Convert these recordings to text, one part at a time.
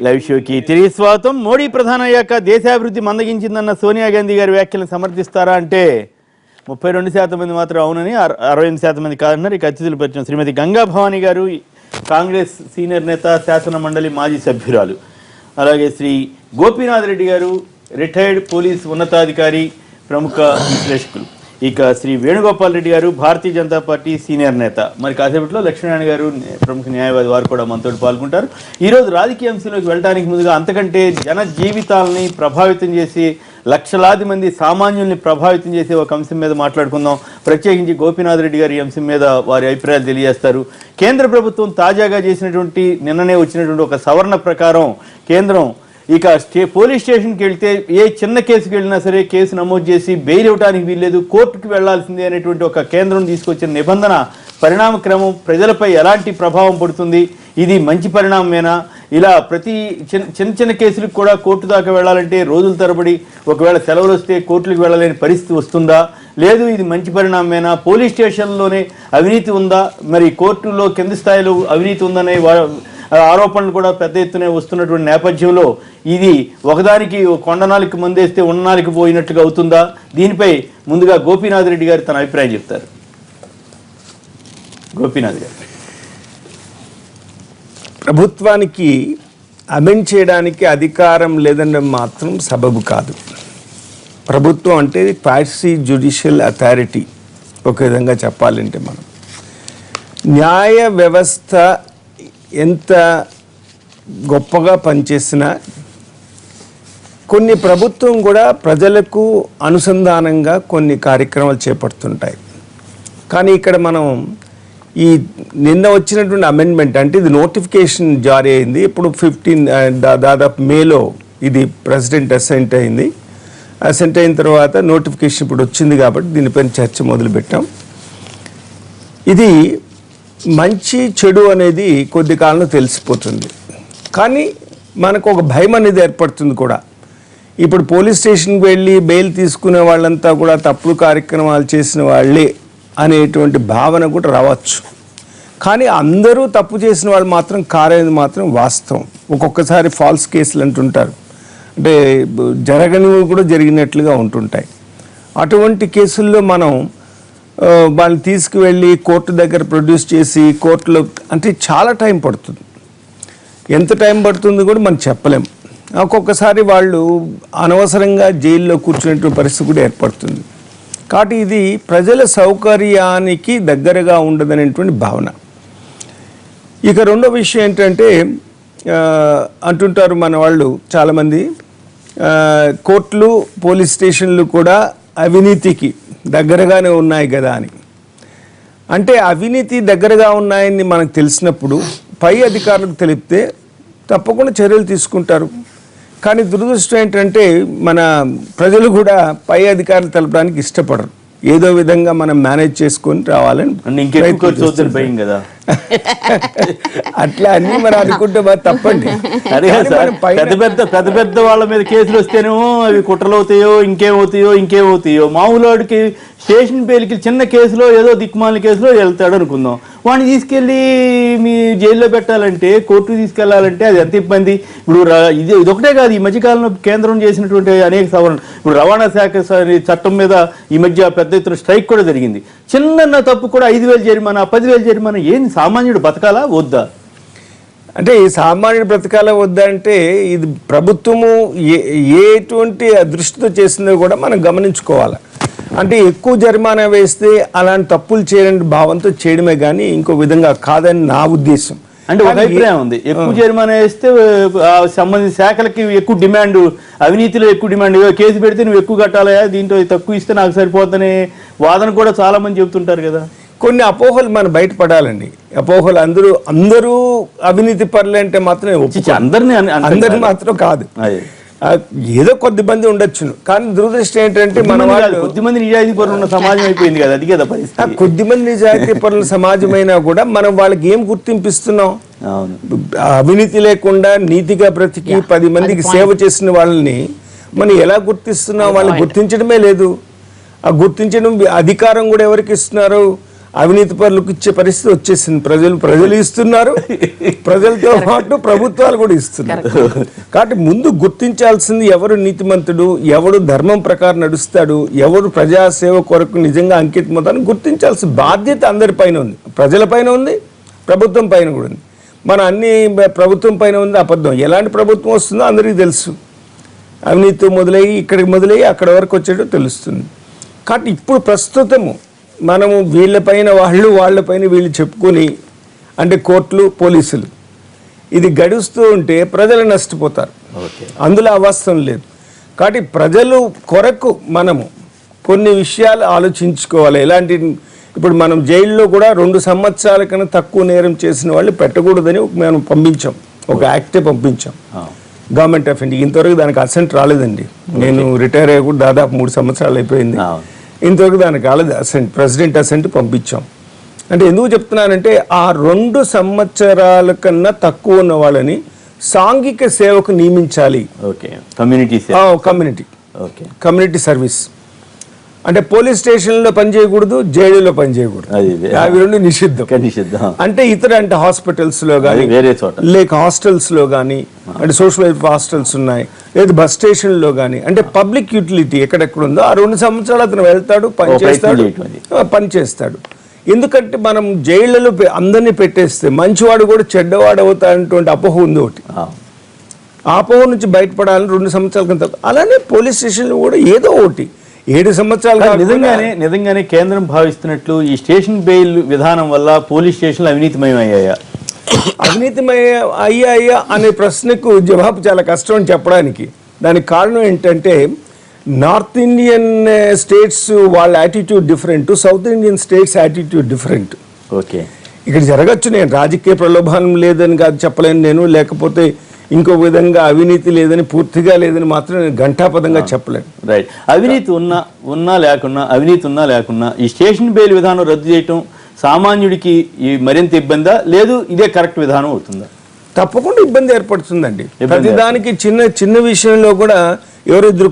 Live షోకి తిరిగి స్వాగతం. మోడీ ప్రధాని అయ్యాక దేశాభివృద్ధి మందగించిందన్న సోనియా గాంధీ గారి వ్యాఖ్యలను సమర్థిస్తారా అంటే 32% మంది మాత్రం అవునని, 68% మంది కాదన్నారు. ఇక అతిథులు పరిచయం శ్రీమతి గంగా భవానీ గారు, కాంగ్రెస్ సీనియర్ నేత, శాసన మండలి మాజీ సభ్యురాలు. అలాగే శ్రీ గోపీనాథ్ రెడ్డి గారు, రిటైర్డ్ పోలీస్ ఉన్నతాధికారి, ప్రముఖ విశ్లేషకులు. ఇక శ్రీ వేణుగోపాల్ రెడ్డి గారు, భారతీయ జనతా పార్టీ సీనియర్ నేత. మరి కాసేపట్లో లక్ష్మీనారాయణ గారు, ప్రముఖ న్యాయవాది, వారు కూడా మనతో పాల్గొంటారు. ఈరోజు రాజకీయ అంశంలోకి వెళ్ళడానికి ముందుగా అంతకంటే జన జీవితాలని ప్రభావితం చేసి లక్షలాది మంది సామాన్యుల్ని ప్రభావితం చేసే ఒక అంశం మీద మాట్లాడుకుందాం. ప్రత్యేకించి గోపీనాథ్ రెడ్డి గారు ఈ అంశం మీద వారి అభిప్రాయాలు తెలియజేస్తారు. కేంద్ర ప్రభుత్వం తాజాగా చేసినటువంటి నిన్ననే వచ్చినటువంటి ఒక సవరణ ప్రకారం కేంద్రం ఇక పోలీస్ స్టేషన్కి వెళ్తే ఏ చిన్న కేసుకి వెళ్ళినా సరే కేసు నమోదు చేసి బెయిల్ ఇవ్వడానికి వీల్లేదు, కోర్టుకు వెళ్లాల్సిందే అనేటువంటి ఒక కేంద్రం తీసుకొచ్చిన నిబంధన పరిణామక్రమం ప్రజలపై ఎలాంటి ప్రభావం పడుతుంది, ఇది మంచి పరిణామమేనా? ఇలా ప్రతి చిన్న కేసులకు కూడా కోర్టు దాకా వెళ్ళాలంటే రోజుల తరబడి, ఒకవేళ సెలవులు వస్తే కోర్టులకు వెళ్ళలేని పరిస్థితి వస్తుందా? లేదు, ఇది మంచి పరిణామమేనా? పోలీస్ స్టేషన్లోనే అవినీతి ఉందా? మరి కోర్టులో కింది స్థాయిలో అవినీతి ఉందనే ఆరోపణలు కూడా పెద్ద ఎత్తున వస్తున్నటువంటి నేపథ్యంలో ఇది ఒకదానికి కొండనాలికి మందేస్తే ఉన్ననాలికి పోయినట్టుగా అవుతుందా? దీనిపై ముందుగా గోపీనాథ్ రెడ్డి గారు తన అభిప్రాయం చెప్తారు. గోపీనాథ్ గారు. ప్రభుత్వానికి అమెండ్ చేయడానికి అధికారం లేదన్న మాత్రం సబబు కాదు. ప్రభుత్వం అంటే క్వాసీ జ్యుడిషియల్ అథారిటీ. ఒక విధంగా చెప్పాలంటే మనం న్యాయ వ్యవస్థ ఎంత గొప్పగా పనిచేసినా కొన్ని ప్రభుత్వం కూడా ప్రజలకు అనుసంధానంగా కొన్ని కార్యక్రమాలు చేపడుతుంటాయి. కానీ ఇక్కడ మనం ఈ నిన్న వచ్చినటువంటి అమెండ్మెంట్ అంటే ఇది నోటిఫికేషన్ జారీ అయింది. ఇప్పుడు 15 దాదాపు మేలో ఇది ప్రెసిడెంట్ అసెంట్ అయింది. అసెంట్ అయిన తర్వాత నోటిఫికేషన్ ఇప్పుడు వచ్చింది కాబట్టి దీనిపైన చర్చ మొదలుపెట్టాం. ఇది మంచి చెడు అనేది కొద్ది కాలంలో తెలిసిపోతుంది. కానీ మనకు ఒక భయం అనేది ఏర్పడుతుంది కూడా. ఇప్పుడు పోలీస్ స్టేషన్కి వెళ్ళి బెయిల్ తీసుకునే వాళ్ళంతా కూడా తప్పుడు కార్యక్రమాలు చేసిన వాళ్ళే అనేటువంటి భావన కూడా రావచ్చు. కానీ అందరూ తప్పు చేసిన వాళ్ళు మాత్రం కారనేది మాత్రం వాస్తవం. ఒక్కొక్కసారి ఫాల్స్ కేసులు అంటుంటారు, అంటే జరగనివి కూడా జరిగినట్లుగా ఉంటుంటాయి. అటువంటి కేసుల్లో మనం వాళ్ళని తీసుకువెళ్ళి కోర్టు దగ్గర ప్రొడ్యూస్ చేసి కోర్టులో అంటే చాలా టైం పడుతుంది. ఎంత టైం పడుతుంది కూడా మనం చెప్పలేం. ఒక్కొక్కసారి వాళ్ళు అనవసరంగా జైల్లో కూర్చునేటువంటి పరిస్థితి కూడా ఏర్పడుతుంది. కాబట్టి ఇది ప్రజల సౌకర్యానికి దగ్గరగా ఉండదనేటువంటి భావన. ఇక రెండో విషయం ఏంటంటే అంటుంటారు మన వాళ్ళు చాలామంది, కోర్టులు పోలీస్ స్టేషన్లు కూడా అవినీతికి దగ్గరగానే ఉన్నాయి కదా అని. అంటే అవినీతి దగ్గరగా ఉన్నాయని మనకు తెలిసినప్పుడు పై అధికారులకు తెలిపితే తప్పకుండా చర్యలు తీసుకుంటారు. కానీ దురదృష్టం ఏంటంటే మన ప్రజలు కూడా పై అధికారులు తెలపడానికి ఇష్టపడరు. ఏదో విధంగా మనం మేనేజ్ చేసుకొని రావాలని అట్లా అన్ని మనం అనుకుంటే తప్పండి. పెద్ద పెద్ద వాళ్ళ మీద కేసులు వస్తేనేమో అవి కుట్రలవుతాయో ఇంకేమవుతాయో మామూలు వాడికి స్టేషన్ పేరుకి చిన్న కేసులో ఏదో దిక్కుమాలిన కేసులో వెళ్తాడు అనుకుందాం. వాడిని తీసుకెళ్ళి మీ జైల్లో పెట్టాలంటే, కోర్టుకు తీసుకెళ్లాలంటే అది ఎంత ఇబ్బంది. ఇప్పుడు ఇదొకటే కాదు, ఈ మధ్యకాలంలో కేంద్రం చేసినటువంటి అనేక సవరణలు. ఇప్పుడు రవాణా శాఖ చట్టం మీద ఈ మధ్య పెద్ద ఎత్తున స్ట్రైక్ కూడా జరిగింది. చిన్న తప్పు కూడా 5,000 జరిమానా, 10,000 జరిమానా. ఏంది సామాన్యుడు బతకాలా వద్దా? అంటే ఈ సామాన్యుడు బ్రతకాల వద్దా అంటే ఇది ప్రభుత్వము ఎటువంటి దృష్టితో చేసిందో కూడా మనం గమనించుకోవాలి. అంటే ఎక్కువ జరిమానా వేస్తే అలాంటి తప్పులు చేయని భావంతో చేయడమే కానీ ఇంకో విధంగా కాదని నా ఉద్దేశం. అంటే ఒక అభిప్రాయం ఉంది, ఎక్కువ జరిమానా వేస్తే సంబంధించిన శాఖలకి ఎక్కువ డిమాండ్, అవినీతిలో ఎక్కువ డిమాండ్, కేసు పెడితే నువ్వు ఎక్కువ కట్టాలయా, దీంట్లో తక్కువ ఇస్తే నాకు సరిపోతుందనే వాదన కూడా చాలా మంది చెబుతుంటారు కదా. కొన్ని అపోహలు మనం బయటపడాలండి. అపోహలు అందరూ అవినీతి పరులు అంటే మాత్రం అందరినీ మాత్రం కాదు, ఏదో కొద్దిమంది ఉండొచ్చును. కానీ దురదృష్టం ఏంటంటే మన వాళ్ళు కొద్దిమంది నిజాయితీ పరులు ఉన్న సమాజం అయిపోయింది కదా, అది కదా పరిస్థితి. కొద్దిమంది నిజాయితీ పరుల సమాజమైనా కూడా మనం వాళ్ళకి ఏం గుర్తింపిస్తున్నాం? అవినీతి లేకుండా నీతిగా బ్రతికి 10 మందికి సేవ చేసిన వాళ్ళని మనం ఎలా గుర్తిస్తున్నాం? వాళ్ళని గుర్తించడమే లేదు. ఆ గుర్తించడం అధికారం కూడా ఎవరికి ఇస్తున్నారు? అవినీతి పరులకు ఇచ్చే పరిస్థితి వచ్చేసింది. ప్రజలు ఇస్తున్నారు, ప్రజలతో పాటు ప్రభుత్వాలు కూడా ఇస్తున్నారు. కాబట్టి ముందు గుర్తించాల్సింది ఎవరు నీతిమంతుడు, ఎవడు ధర్మం ప్రకారం నడుస్తాడు, ఎవడు ప్రజాసేవ కొరకు నిజంగా అంకితమవుతాడని గుర్తించాల్సిన బాధ్యత అందరిపైన ఉంది. ప్రజల పైన ఉంది, ప్రభుత్వం పైన కూడా ఉంది. మన అన్ని ప్రభుత్వం పైన ఉంది అబద్ధం. ఎలాంటి ప్రభుత్వం వస్తుందో అందరికీ తెలుసు. అవినీతి మొదలయ్యి ఇక్కడికి మొదలయ్యి అక్కడ వరకు వచ్చేటో తెలుస్తుంది. కాబట్టి ఇప్పుడు ప్రస్తుతము మనము వీళ్ళపైన వాళ్ళపైన వీళ్ళు చెప్పుకొని, అంటే కోర్టులు పోలీసులు ఇది గడుస్తూ ఉంటే ప్రజలు నష్టపోతారు. అందులో అవాస్తవం లేదు. కాబట్టి ప్రజలు కొరకు మనము కొన్ని విషయాలు ఆలోచించుకోవాలి. ఎలాంటి ఇప్పుడు మనం జైల్లో కూడా 2 సంవత్సరాల కన్నా తక్కువ నేరం చేసిన వాళ్ళు పెట్టకూడదని మేము పంపించాం, ఒక యాక్టే పంపించాం గవర్నమెంట్ ఆఫ్ ఇండియా. ఇంతవరకు దానికి అసెంట్ రాలేదండి. నేను రిటైర్ అయ్యి కూడా దాదాపు 3 సంవత్సరాలు అయిపోయింది. ఇంతవరకు దానికి రాలేదు అసెంట్. ప్రెసిడెంట్ అసెంట్ పంపించాం. అంటే ఎందుకు చెప్తున్నానంటే ఆ 2 సంవత్సరాల కన్నా తక్కువ ఉన్న వాళ్ళని సాంఘిక సేవకు నియమించాలి. కమ్యూనిటీ సర్వీస్ అంటే పోలీస్ స్టేషన్లో పనిచేయకూడదు, జైలులో పనిచేయకూడదు. అవి 2 నిషిద్ధం. అంటే అంటే హాస్పిటల్స్ లో కానీ లేక హాస్టల్స్ లో కానీ, అంటే సోషల్ వెల్ఫేర్ హాస్టల్స్ ఉన్నాయి, లేదా బస్ స్టేషన్ లో కానీ, అంటే పబ్లిక్ యూటిలిటీ ఎక్కడెక్కడ ఉందో ఆ 2 సంవత్సరాలు అతను వెళ్తాడు, పని చేస్తాడు. ఎందుకంటే మనం జైళ్లలో అందరినీ పెట్టేస్తే మంచివాడు కూడా చెడ్డవాడు అవుతాడనేటువంటి అపోహ ఉంది ఒకటి. ఆ అపోహ నుంచి బయటపడాలని 2 సంవత్సరాల కింద. అలానే పోలీస్ స్టేషన్లో కూడా ఏదో ఒకటి 7 సంవత్సరాలు. నిజంగానే కేంద్రం భావిస్తున్నట్లు ఈ స్టేషన్ బెయిల్ విధానం వల్ల పోలీస్ స్టేషన్లు అవినీతిమయం అయ్యాయా? అవినీతిమయం అయ్యాయా అనే ప్రశ్నకు జవాబు చాలా కష్టం అని చెప్పడానికి. దానికి కారణం ఏంటంటే నార్త్ ఇండియన్ స్టేట్స్ వాళ్ళ attitude different, south Indian states attitude different. Okay, ఇక్కడ జరగచ్చు. నేను రాజకీయ ప్రలోభానం లేదని కాదు చెప్పలేను నేను, లేకపోతే ఇంకో విధంగా అవినీతి లేదని పూర్తిగా లేదని మాత్రం నేను ఘంటాపదంగా చెప్పలేను. రైట్. అవినీతి ఉన్నా లేకున్నా ఈ స్టేషన్ బెయిల్ విధానం రద్దు చేయటం సామాన్యుడికి మరింత ఇబ్బందా, లేదు ఇదే కరెక్ట్ విధానం అవుతుందా? తప్పకుండా ఇబ్బంది ఏర్పడుతుందండి. ప్రతిదానికి చిన్న విషయంలో కూడా ఎవరు ఇద్దరు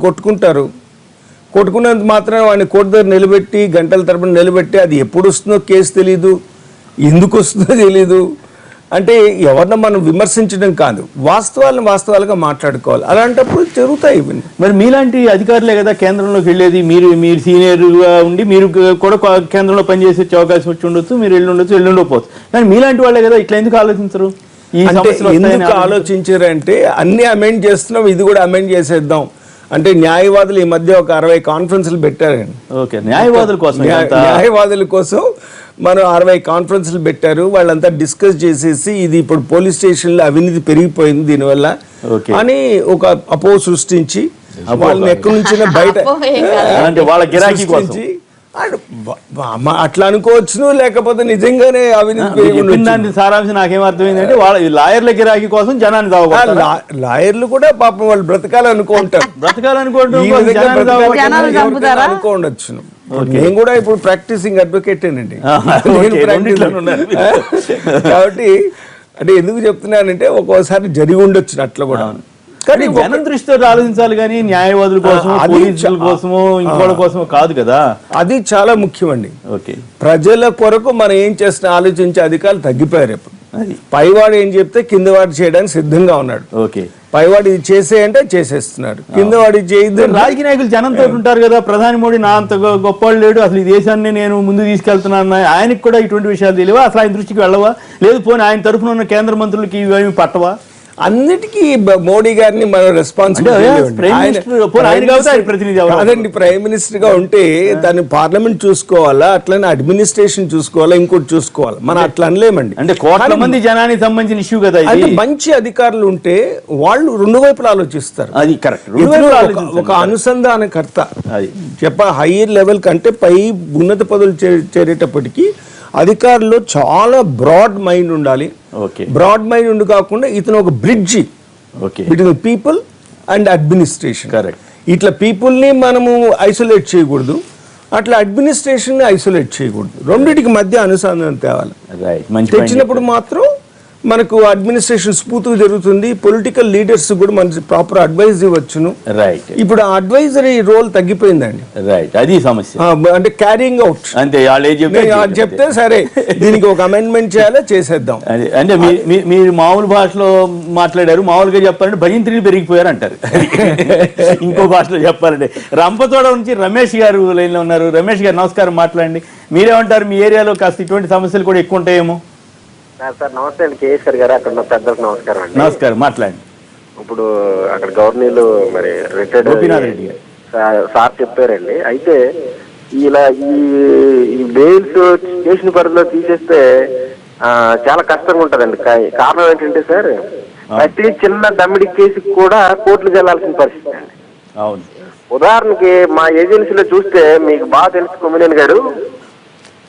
కొట్టుకున్నంత మాత్రం వాడిని కోర్టు దగ్గర నిలబెట్టి గంటల తరపున నిలబెట్టి అది ఎప్పుడు వస్తుందో కేసు తెలీదు, ఎందుకు వస్తుందో తెలీదు. అంటే ఎవరిని మనం విమర్శించడం కాదు, వాస్తవాలుగా మాట్లాడుకోవాలి. అలాంటప్పుడు జరుగుతాయి ఇవన్నీ. మరి మీలాంటి అధికారులే కదా కేంద్రంలోకి వెళ్ళేది. మీరు సీనియర్గా ఉండి మీరు కూడా కేంద్రంలో పనిచేసే అవకాశం వచ్చి ఉండొచ్చు, మీరు వెళ్ళుండకపోవచ్చు. కానీ మీలాంటి వాళ్ళే కదా, ఇట్లా ఎందుకు ఆలోచించరు? ఎందుకు ఆలోచించారంటే అన్ని అమెండ్ చేస్తున్నాం, ఇది కూడా అమెండ్ చేసేద్దాం అంటే న్యాయవాదులు ఈ మధ్య ఒక 60 కాన్ఫరెన్స్లు పెట్టారండి. ఓకే, న్యాయవాదుల కోసం మనం 60 కాన్ఫరెన్స్లు పెట్టారు. వాళ్ళంతా డిస్కస్ చేసేసి ఇది ఇప్పుడు పోలీస్ స్టేషన్లో అవినీతి పెరిగిపోయింది దీనివల్ల అని ఒక అపోహ సృష్టించి వాళ్ళని ఎక్కడి నుంచి బయట వాళ్ళ గిరాకీ కోసం అట్లా అనుకోవచ్చును, లేకపోతే నిజంగానే అవినీతి. సారాంశం నాకేం అర్థమైందంటే వాళ్ళ లాయర్ల గిరాకీ కోసం జనాన్ని లాయర్లు కూడా పాపం వాళ్ళు బ్రతకాలనుకుంటారు, అనుకోండొచ్చును. నేను కూడా ఇప్పుడు ప్రాక్టీసింగ్ అడ్వకేట్ అండి. కాబట్టి అంటే ఎందుకు చెప్తున్నానంటే ఒక్కోసారి జరిగి ఉండొచ్చు అట్లా కూడా. కానీ జనం దృష్టితో ఆలోచించాలి కానీ న్యాయవాదుల కోసం, పోలీసుల కోసమో ఇంకోళ్ళ కోసమో కాదు కదా. అది చాలా ముఖ్యమండి. ఓకే, ప్రజల కొరకు మనం ఏం చేస్తున్నా ఆలోచించే అధికారులు తగ్గిపోయారు. ఇప్పుడు పైవాడు ఏం చెప్తే కిందవాడు చేయడానికి సిద్ధంగా ఉన్నాడు. ఓకే, పైవాడు ఇది చేసేయంటే చేసేస్తున్నాడు, కిందవాడు చేయదు. రాజకీయ నాయకులు జనంతో ఉంటారు కదా. ప్రధాని మోడీ నా అంత గొప్పవాళ్ళు లేడు, అసలు ఈ దేశాన్ని నేను ముందు తీసుకెళ్తున్నాను, ఆయనకి కూడా ఇటువంటి విషయాలు తెలియవా? అసలు ఆయన దృష్టికి వెళ్ళవా? లేదు పోనీ ఆయన తరఫున ఉన్న కేంద్ర మంత్రులకి ఇవేమి పట్టవా? అన్నిటికీ మోడీ గారిని మనం రెస్పాన్సిబిలిటీ కాదండి. ప్రైమ్ మినిస్టర్ గా ఉంటే దాన్ని పార్లమెంట్ చూసుకోవాలా, అట్లనే అడ్మినిస్ట్రేషన్ చూసుకోవాలా, ఇంకోటి చూసుకోవాలా. మనం అట్లా అనలేమండి. అంటే కోట్ల మంది జనానికి సంబంధించిన ఇష్యూ కదా. అంటే మంచి అధికారులు ఉంటే వాళ్ళు 2 వైపులు ఆలోచిస్తారు. అది కరెక్ట్. ఒక అనుసంధానకర్త హైయర్ లెవెల్ కంటే పై ఉన్నత పదవులు చేరేటప్పటికీ అధికారులు చాలా బ్రాడ్ మైండ్ ఉండాలి. బ్రాడ్ మైండ్ ఉండి కాకుండా ఇతను ఒక bridge between people and administration. ఇట్లా పీపుల్ని మనము ఐసోలేట్ చేయకూడదు, అట్లా అడ్మినిస్ట్రేషన్ ఐసోలేట్ చేయకూడదు. రెండింటికి మధ్య అనుసంధానం తేవాలి. తెచ్చినప్పుడు మాత్రం మనకు అడ్మినిస్ట్రేషన్ స్మూత్గా జరుగుతుంది, పొలిటికల్ లీడర్స్ కూడా మనకి ప్రాపర్ అడ్వైజ్ ఇవ్వచ్చును. రైట్. ఇప్పుడు ఆ అడ్వైజరీ రోల్ తగ్గిపోయిందండి. రైట్, అది సమస్య. అంటే క్యారింగ్ అవుట్ అంతే, వాళ్ళు చెప్తే సరే దీనికి ఒక అమెండ్మెంట్ చేయాలో చేసేద్దాం. అంటే మీరు మామూలు భాషలో మాట్లాడారు, మామూలుగా చెప్పాలంటే భజంత్రీలు పెరిగిపోయారు అంటారు. ఇంకో భాషలో చెప్పాలంటే రంపచోడ నుంచి రమేష్ గారు లైన్లో ఉన్నారు. రమేష్ గారు నమస్కారం, మాట్లాడండి. మీరేమంటారు? మీ ఏరియాలో కాస్త ఇటువంటి సమస్యలు కూడా ఎక్కువ ఉంటాయేమో. సార్ నమస్తే అండి, కేఎస్ఆర్ గారు, అక్కడ ఉన్న పెద్దలకు నమస్కారం అండి. నమస్కారం, మాట్లాడండి. ఇప్పుడు అక్కడ గవర్నీలు మరి రిటైర్డ్ గోపీనాథ్ రెడ్డి గారు సార్ చెప్పారండి. అయితే ఇలా ఈ బెయిల్స్ స్టేషన్ పరిధిలో తీసేస్తే చాలా కష్టంగా ఉంటదండి. కారణం ఏంటంటే సార్, ప్రతి చిన్న దమ్మిడి కేసుకి కూడా కోర్టులకు వెళ్లాల్సిన పరిస్థితి అండి. అవును. ఉదాహరణకి మా ఏజెన్సీలో చూస్తే మీకు బాగా తెలుసు కొమ్మినేని గారు,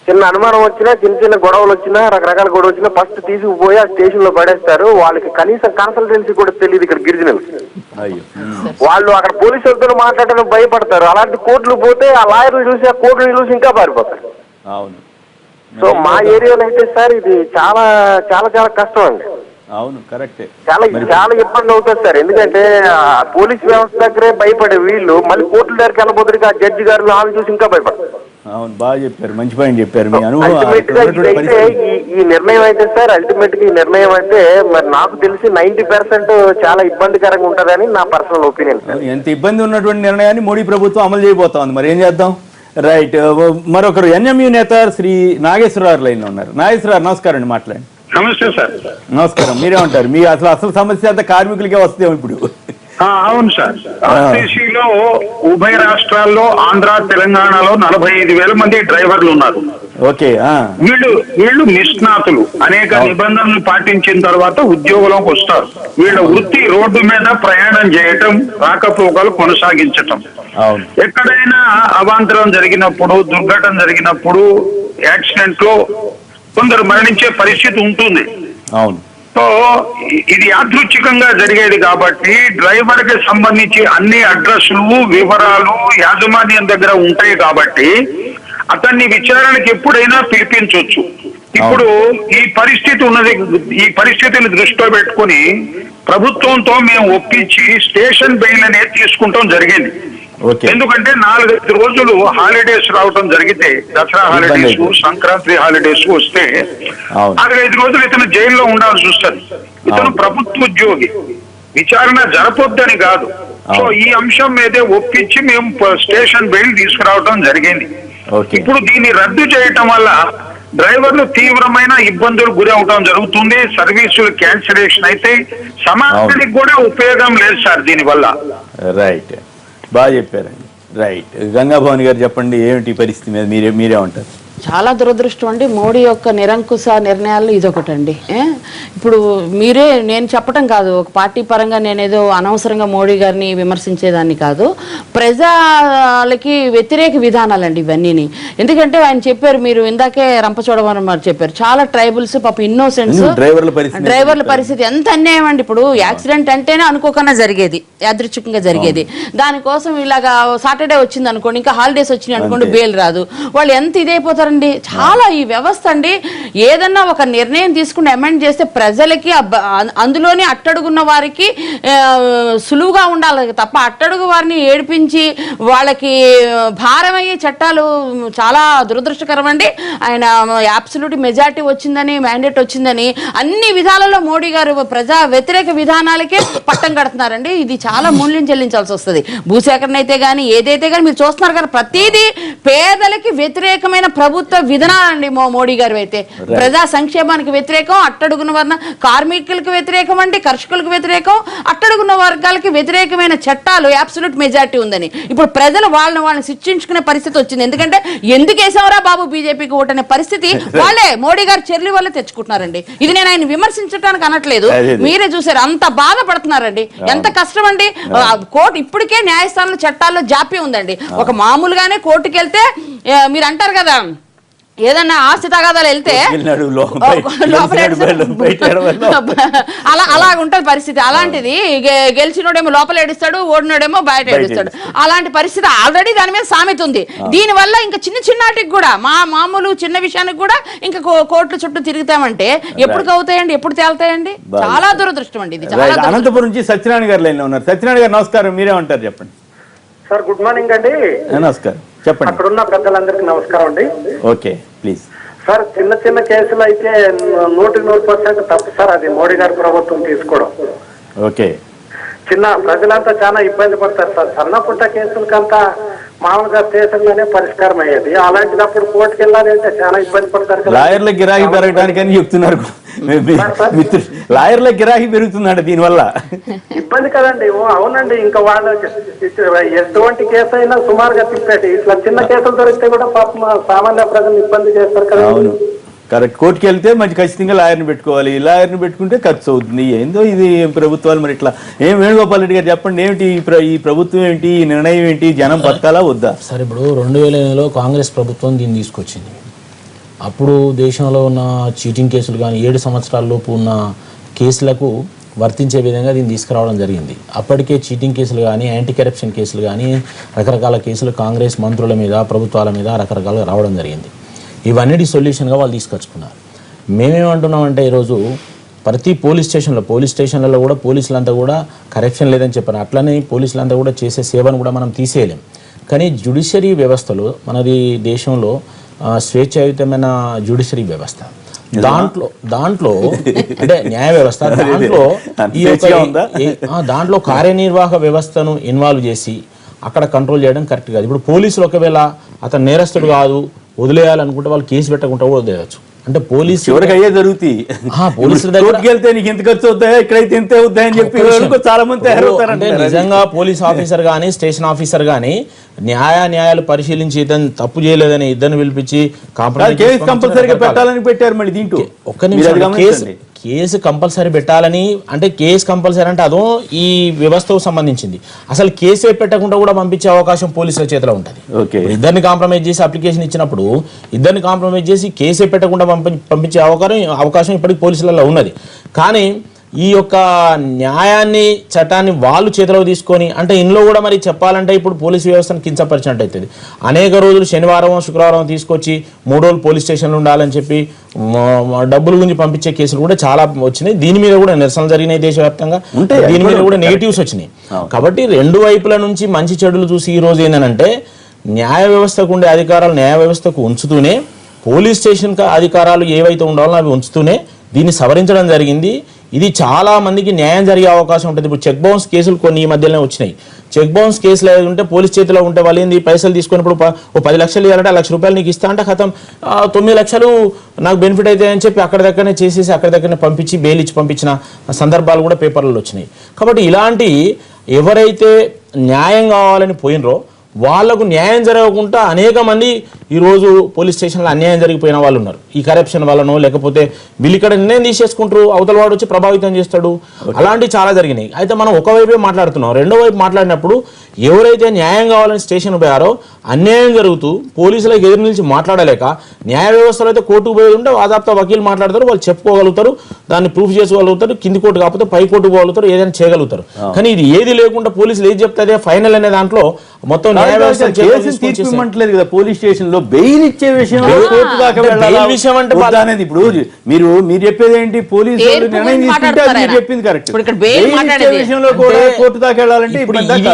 చిన్న అనుమానం వచ్చినా, చిన్న చిన్న గొడవలు వచ్చినా, రకరకాల గొడవ వచ్చినా ఫస్ట్ తీసుకుపోయి ఆ స్టేషన్ లో పడేస్తారు. వాళ్ళకి కనీసం కన్సల్టెన్సీ కూడా తెలియదు ఇక్కడ గిరిజనులు. వాళ్ళు అక్కడ పోలీసులతో మాట్లాడడానికి భయపడతారు. అలాంటి కోర్టులు పోతే ఆ లాయర్లు చూసి, ఆ కోర్టులు చూసి ఇంకా పారిపోతారు. అవును. సో మా ఏరియాలో అయితే సార్ ఇది చాలా చాలా చాలా కష్టం అండి. అవును, కరెక్టే. చాలా ఇబ్బంది అవుతుంది సార్. ఎందుకంటే పోలీస్ వ్యవస్థ దగ్గరే భయపడే వీళ్ళు మళ్ళీ కోర్టుల దగ్గరికి వెళ్ళబోతురికి ఆ జడ్జి గారు ఆమె చూసి ఇంకా భయపడతారు. అవును, బాగా చెప్పారు, మంచి పాయింట్ చెప్పారు. మీ అల్టిమేట్ గా ఇదైతే ఈ నిర్ణయం అయితే సార్, అల్టిమేట్ గా ఈ నిర్ణయం అయితే మరి నాకు తెలిసి 90% చాలా ఇబ్బందికరంగా ఉంటదని నా పర్సనల్ ఒపీనియన్. ఎంత ఇబ్బంది ఉన్నటువంటి నిర్ణయాన్ని మోడీ ప్రభుత్వం అమలు చేయబోతోంది, మరి ఏం చేద్దాం. రైట్. మరొకరు ఎన్ఎంయు నేత శ్రీ నాగేశ్వరరావు లైన్ లో ఉన్నారు. నాగేశ్వరరావు నమస్కారం అండి, మాట్లాడండి. నమస్తే సార్. నమస్కారం. మీరేమంటారు? మీ అసలు సమస్య అంతా కార్మికులకే వస్తేమో ఇప్పుడు. అవును సార్, ఆర్టీసీలో ఉభయ రాష్ట్రాల్లో ఆంధ్ర తెలంగాణలో 45,000 మంది డ్రైవర్లు ఉన్నారు. ఓకే. వీళ్ళు నిష్ణాతులు, అనేక నిబంధనలు పాటించిన తర్వాత ఉద్యోగంలోకి వస్తారు. వీళ్ళ వృత్తి రోడ్డు మీద ప్రయాణం చేయటం, రాకపోకలు కొనసాగించటం. ఎక్కడైనా అవాంతరం జరిగినప్పుడు, దుర్ఘటన జరిగినప్పుడు, యాక్సిడెంట్ లో కొందరు మరణించే పరిస్థితి ఉంటుంది. అవును. సో ఇది యాదృచ్ఛికంగా జరిగేది కాబట్టి డ్రైవర్ కి సంబంధించి అన్ని అడ్రస్లు, వివరాలు యాజమాన్యం దగ్గర ఉంటాయి కాబట్టి అతన్ని విచారణకి ఎప్పుడైనా పిలిపించవచ్చు. ఇప్పుడు ఈ పరిస్థితి ఉన్నది. ఈ పరిస్థితిని దృష్టిలో పెట్టుకుని ప్రభుత్వంతో మేము ఒప్పించి స్టేషన్ బెయిల్ అనేది తీసుకుంటాం జరిగింది. ఎందుకంటే 4-5 రోజులు హాలిడేస్ రావటం జరిగితే, దసరా హాలిడేస్, సంక్రాంతి హాలిడేస్ వస్తే 4-5 రోజులు ఇతను జైల్లో ఉండాల్సి వస్తుంది. ఇతను ప్రభుత్వ ఉద్యోగి, విచారణ జరపొద్దని కాదు. సో ఈ అంశం మీదే ఒప్పించి మేము స్టేషన్ బెయిల్ తీసుకురావడం జరిగింది. ఇప్పుడు దీన్ని రద్దు చేయటం వల్ల డ్రైవర్లు తీవ్రమైన ఇబ్బందులు గురి అవటం జరుగుతుంది. సర్వీసులు క్యాన్సిలేషన్ అయితే సమాజానికి కూడా ఉపయోగం లేదు సార్ దీనివల్ల. రైట్, బాగా చెప్పారండి. రైట్. గంగాభవాని గారు చెప్పండి, ఏమిటి పరిస్థితి మీద మీరేమంటారు? చాలా దురదృష్టం అండి మోడీ యొక్క నిరంకుశ నిర్ణయాలు ఇదొకటండి. ఇప్పుడు నేను చెప్పడం కాదు, ఒక పార్టీ పరంగా నేనేదో అనవసరంగా మోడీ గారిని విమర్శించేదాన్ని కాదు, ప్రజలకి వ్యతిరేక విధానాలండి ఇవన్నీ. ఎందుకంటే ఆయన చెప్పారు, మీరు ఇందాకే రంపచోడవరం వారు చెప్పారు, చాలా ట్రైబల్స్ పాప ఇన్నోసెంట్స్, డ్రైవర్ల పరిస్థితి ఎంత అన్యాయం అండి. ఇప్పుడు యాక్సిడెంట్ అంటేనే అనుకోకుండా జరిగేది, యాదృచ్ఛికంగా జరిగేది. దానికోసం ఇలాగా సాటర్డే వచ్చింది అనుకోండి, ఇంకా హాలిడేస్ వచ్చినాయి అనుకోండి, బెయిల్ రాదు, వాళ్ళు ఎంత ఇదైపోతారు. చాలా ఈ వ్యవస్థ అండి, ఏదన్నా ఒక నిర్ణయం తీసుకుని అమెండ్ చేస్తే ప్రజలకి అందులోనే అట్టడుగున్న వారికి సులువుగా ఉండాలి తప్ప అట్టడుగు వారిని ఏడిపించి వాళ్ళకి భారమయ్యే చట్టాలు చాలా దురదృష్టకరం అండి. ఆయన అబ్సల్యూట్ మెజారిటీ వచ్చిందని, మ్యాండేట్ వచ్చిందని అన్ని విధాలలో మోడీ గారు ప్రజా వ్యతిరేక విధానాలకే పట్టం కడుతున్నారండి. ఇది చాలా మూల్యం చెల్లించాల్సి వస్తుంది. భూసేకరణ అయితే కానీ ఏదైతే కానీ మీరు చూస్తున్నారు కదా, ప్రతిదీ పేదలకి వ్యతిరేకమైన ప్రభుత్వ విధానాలండి మోడీ గారు అయితే. ప్రజా సంక్షేమానికి వ్యతిరేకం, అట్టడుగున్న వర్ణ కార్మికులకు వ్యతిరేకం అండి, కర్షకులకు వ్యతిరేకం, అట్టడుగున్న వర్గాలకి వ్యతిరేకమైన చట్టాలు అబ్సల్యూట్ మెజారిటీ ఉందని ఇప్పుడు ప్రజలు వాళ్ళని శిక్షించుకునే పరిస్థితి వచ్చింది. ఎందుకంటే ఎందుకు వేసావరా బాబు బీజేపీకి ఓటనే పరిస్థితి వాళ్ళే మోడీ గారు చర్యల వల్ల తెచ్చుకుంటున్నారండి. ఇది నేను ఆయన విమర్శించడానికి అనట్లేదు, మీరే చూసారు అంత బాధపడుతున్నారండి, ఎంత కష్టం అండి. కోర్టు ఇప్పటికే న్యాయస్థానంలో చట్టాల్లో జాప్యం ఉందండి. ఒక మామూలుగానే కోర్టుకు వెళ్తే మీరు అంటారు కదా, ఏదన్నా ఆస్తి తగాదాలు వెళ్తే వెళ్ళినాడు, లోపల బయట అలా ఉంటది పరిస్థితి. అలాంటిది గెలిచినోడేమో లోపల ఏడుస్తాడు, ఓడినోడేమో బయట ఏడుస్తాడు. అలాంటి పరిస్థితి ఆల్రెడీ దాని మీద సామెత ఉంది. దీని వల్ల ఇంకా చిన్నటికి కూడా మామూలు చిన్న విషయానికి కూడా ఇంకా కోర్టుల చుట్టూ తిరుగుతామంటే ఎప్పుడు అవుతాయండి, ఎప్పుడు తేలుతాయండి? చాలా దురదృష్టం అండి ఇది. చాలా అనంతపురం నుంచి సత్యనారాయణ గారు లైన్ లో ఉన్నారు. సత్యనారాయణ గారు నమస్కారం, మీరేమంటారు చెప్పండి. సార్ గుడ్ మార్నింగ్ అండి. నమస్కారం, చెప్పండి. అక్కడ ఉన్న పెద్దలందరికీ నమస్కారం అండి. Okay please. సార్ చిన్న కేసులు అయితే 100% తప్పు సార్, అది మోడీ గారి ప్రభుత్వం తీసుకోవడం. ఓకే, ప్రజలంతా చాలా ఇబ్బంది పడతారు సార్. సన్న పుట్ట కేసులకంతా మామూలుగా దేశంలోనే పరిష్కారం అయ్యేది. అలాంటిదప్పుడు కోర్టుకు వెళ్ళాలంటే చాలా ఇబ్బంది పడతారు కదా. లాయర్ల గిరాకీ పెరగడానికని చెప్తున్నారు. లాయర్ల గిరాకీ పెరుగుతుందంట దీనివల్ల. ఇబ్బంది కదండి. అవునండి, ఇంకా వాళ్ళు ఎటువంటి కేసు అయినా సుమారుగా తిప్పేటి. ఇట్లా చిన్న కేసులు దొరికితే కూడా పాపం సామాన్య ప్రజలు ఇబ్బంది చేస్తారు కదా. అవును, కరెక్ట్. కోర్టుకి వెళ్తే మంచి ఖచ్చితంగా లాయర్ని పెట్టుకోవాలి. లాయర్ని పెట్టుకుంటే ఖర్చు అవుతుంది. ఏందో ఇది ప్రభుత్వాలు మరి ఇట్లా. వేణుగోపాల్ రెడ్డి గారు చెప్పండి, ఏమిటి ఈ ప్రభుత్వం ఏంటి, ఈ నిర్ణయం ఏంటి, జనం బతకాలా వద్దా? సార్ ఇప్పుడు 2008లో కాంగ్రెస్ ప్రభుత్వం దీన్ని తీసుకొచ్చింది. అప్పుడు దేశంలో ఉన్న చీటింగ్ కేసులు కానీ 7 సంవత్సరాల లోపు ఉన్న కేసులకు వర్తించే విధంగా దీన్ని తీసుకురావడం జరిగింది. అప్పటికే చీటింగ్ కేసులు కానీ యాంటీ కరప్షన్ కేసులు కానీ రకరకాల కేసులు కాంగ్రెస్ మంత్రుల మీద, ప్రభుత్వాల మీద రకరకాలుగా రావడం జరిగింది. ఇవన్నిటి సొల్యూషన్గా వాళ్ళు తీసుకొచ్చుకున్నారు. మేమేమంటున్నామంటే ఈరోజు ప్రతి పోలీస్ స్టేషన్లలో కూడా పోలీసులంతా కూడా కరప్షన్ లేదని చెప్పారు. అట్లనే పోలీసులంతా కూడా చేసే సేవను కూడా మనం తీసేయలేం. కానీ జ్యుడిషియరీ వ్యవస్థలో మనది దేశంలో స్వేచ్ఛాయుతమైన జ్యుడిషియరీ వ్యవస్థ, దాంట్లో అంటే న్యాయ వ్యవస్థ, దాంట్లో కార్యనిర్వాహక వ్యవస్థను ఇన్వాల్వ్ చేసి అక్కడ కంట్రోల్ చేయడం కరెక్ట్ కాదు. ఇప్పుడు పోలీసులు ఒకవేళ అతను నేరస్తుడు కాదు వదిలేయాలనుకుంటే వాళ్ళు కేసు పెట్టకుండా కూడా వదిలేయచ్చు. అంటే పోలీసు అయ్యే జరుగుతాయి. పోలీసుల దగ్గర వెళ్తే నీకు ఎంత ఖర్చు అవుతాయో ఇక్కడైతే ఇంతే అవుతాయని చెప్పి చాలా మంది అంటే నిజంగా పోలీస్ ఆఫీసర్ కానీ స్టేషన్ ఆఫీసర్ కానీ న్యాయాలు పరిశీలించి ఇతను తప్పు చేయలేదని ఇద్దరిని పిలిపించి కేసు కంపల్సరీగా పెట్టాలని పెట్టారు. మళ్ళీ దీంట్లో ఒక్క నిమిషం, కేసు కంపల్సరీ పెట్టాలని అంటే కేసు కంపల్సరీ అంటే అదో ఈ వ్యవస్థకు సంబంధించింది. అసలు కేసే పెట్టకుండా కూడా పంపించే అవకాశం పోలీసుల చేతిలో ఉంటుంది. ఇద్దరిని కాంప్రమైజ్ చేసి అప్లికేషన్ ఇచ్చినప్పుడు ఇద్దరిని కాంప్రమైజ్ చేసి కేసే పెట్టకుండా పంపించే అవకాశం ఇప్పటికి పోలీసులలో ఉన్నది. కానీ ఈ యొక్క న్యాయాన్ని చట్టాన్ని వాళ్ళు చేతిలో తీసుకొని అంటే ఇందులో కూడా మరి చెప్పాలంటే ఇప్పుడు పోలీసు వ్యవస్థను కించపరిచినట్టు అవుతుంది. అనేక రోజులు శనివారం శుక్రవారం తీసుకొచ్చి 3 రోజులు పోలీస్ స్టేషన్లో ఉండాలని చెప్పి డబ్బుల గురించి పంపించే కేసులు కూడా చాలా వచ్చినాయి. దీని మీద కూడా నిరసనలు జరిగినాయి దేశవ్యాప్తంగా. దీని మీద కూడా నెగిటివ్స్ వచ్చినాయి. కాబట్టి రెండు వైపుల నుంచి మంచి చెడులు చూసి ఈ రోజు ఏంటంటే న్యాయ వ్యవస్థకు ఉండే అధికారాలు న్యాయ వ్యవస్థకు ఉంచుతూనే పోలీస్ స్టేషన్ అధికారాలు ఏవైతే ఉండాలో అవి ఉంచుతూనే దీన్ని సవరించడం జరిగింది. ఇది చాలా మందికి న్యాయం జరిగే అవకాశం ఉంటుంది. ఇప్పుడు చెక్ బౌన్స్ కేసులు కొన్ని ఈ మధ్యలోనే వచ్చినాయి. చెక్ బౌన్స్ కేసులు ఏది ఉంటే పోలీస్ చేతిలో ఉంటే వాళ్ళు ఏంది పైసలు తీసుకున్నప్పుడు 10 లక్షలు ఇవ్వాలంటే 1 లక్ష రూపాయలు నీకు ఇస్తా అంటే ఖతం 9 లక్షలు నాకు బెనిఫిట్ అవుతాయని చెప్పి అక్కడ దగ్గరనే చేసేసి అక్కడ దగ్గరనే పంపించి బెయిల్ ఇచ్చి పంపించిన సందర్భాలు కూడా పేపర్లలో వచ్చినాయి. కాబట్టి ఇలాంటి ఎవరైతే న్యాయం కావాలని పోయినరో వాళ్లకు న్యాయం జరగకుండా అనేక మంది ఈరోజు పోలీస్ స్టేషన్లో అన్యాయం జరిగిపోయిన వాళ్ళు ఉన్నారు. ఈ కరప్షన్ వల్లనో లేకపోతే వీళ్ళు ఇక్కడ నిర్ణయం తీసేసుకుంటారు, అవతల వాడు వచ్చి ప్రభావితం చేస్తాడు. అలాంటివి చాలా జరిగినాయి. అయితే మనం ఒకవైపే మాట్లాడుతున్నాం. రెండో వైపు మాట్లాడినప్పుడు ఎవరైతే న్యాయం కావాలని స్టేషన్ పోయారో అన్యాయం జరుగుతూ పోలీసులకు ఎదురు నిలిచి మాట్లాడలేక న్యాయ వ్యవస్థలో అయితే కోర్టుకు పోయి ఉంటే ఆదాప్తా వకీలు మాట్లాడతారు, వాళ్ళు చెప్పుకోగలుగుతారు, దాన్ని ప్రూఫ్ చేసుకోగలుగుతారు, కింది కోర్టు కాకపోతే పై కోర్టు పోగలుగుతారు, ఏదైనా చేయగలుగుతారు. కానీ ఇది ఏది లేకుండా పోలీసులు ఏది చెప్తే అదే ఫైనల్ అనే దాంట్లో మొత్తం న్యాయ వ్యవస్థ తీర్పిమంటలేదు కదా. పోలీస్ స్టేషన్ లో బెయిల్ ఇచ్చే విషయంలో కోర్టు దాకా విషయం అంటే అనేది ఇప్పుడు మీరు చెప్పేది ఏంటి? పోలీసు నిర్ణయం తీసుకుంటే మీరు చెప్పింది కరెక్ట్. విషయంలో కూడా కోర్టు దాకా వెళ్ళాలంటే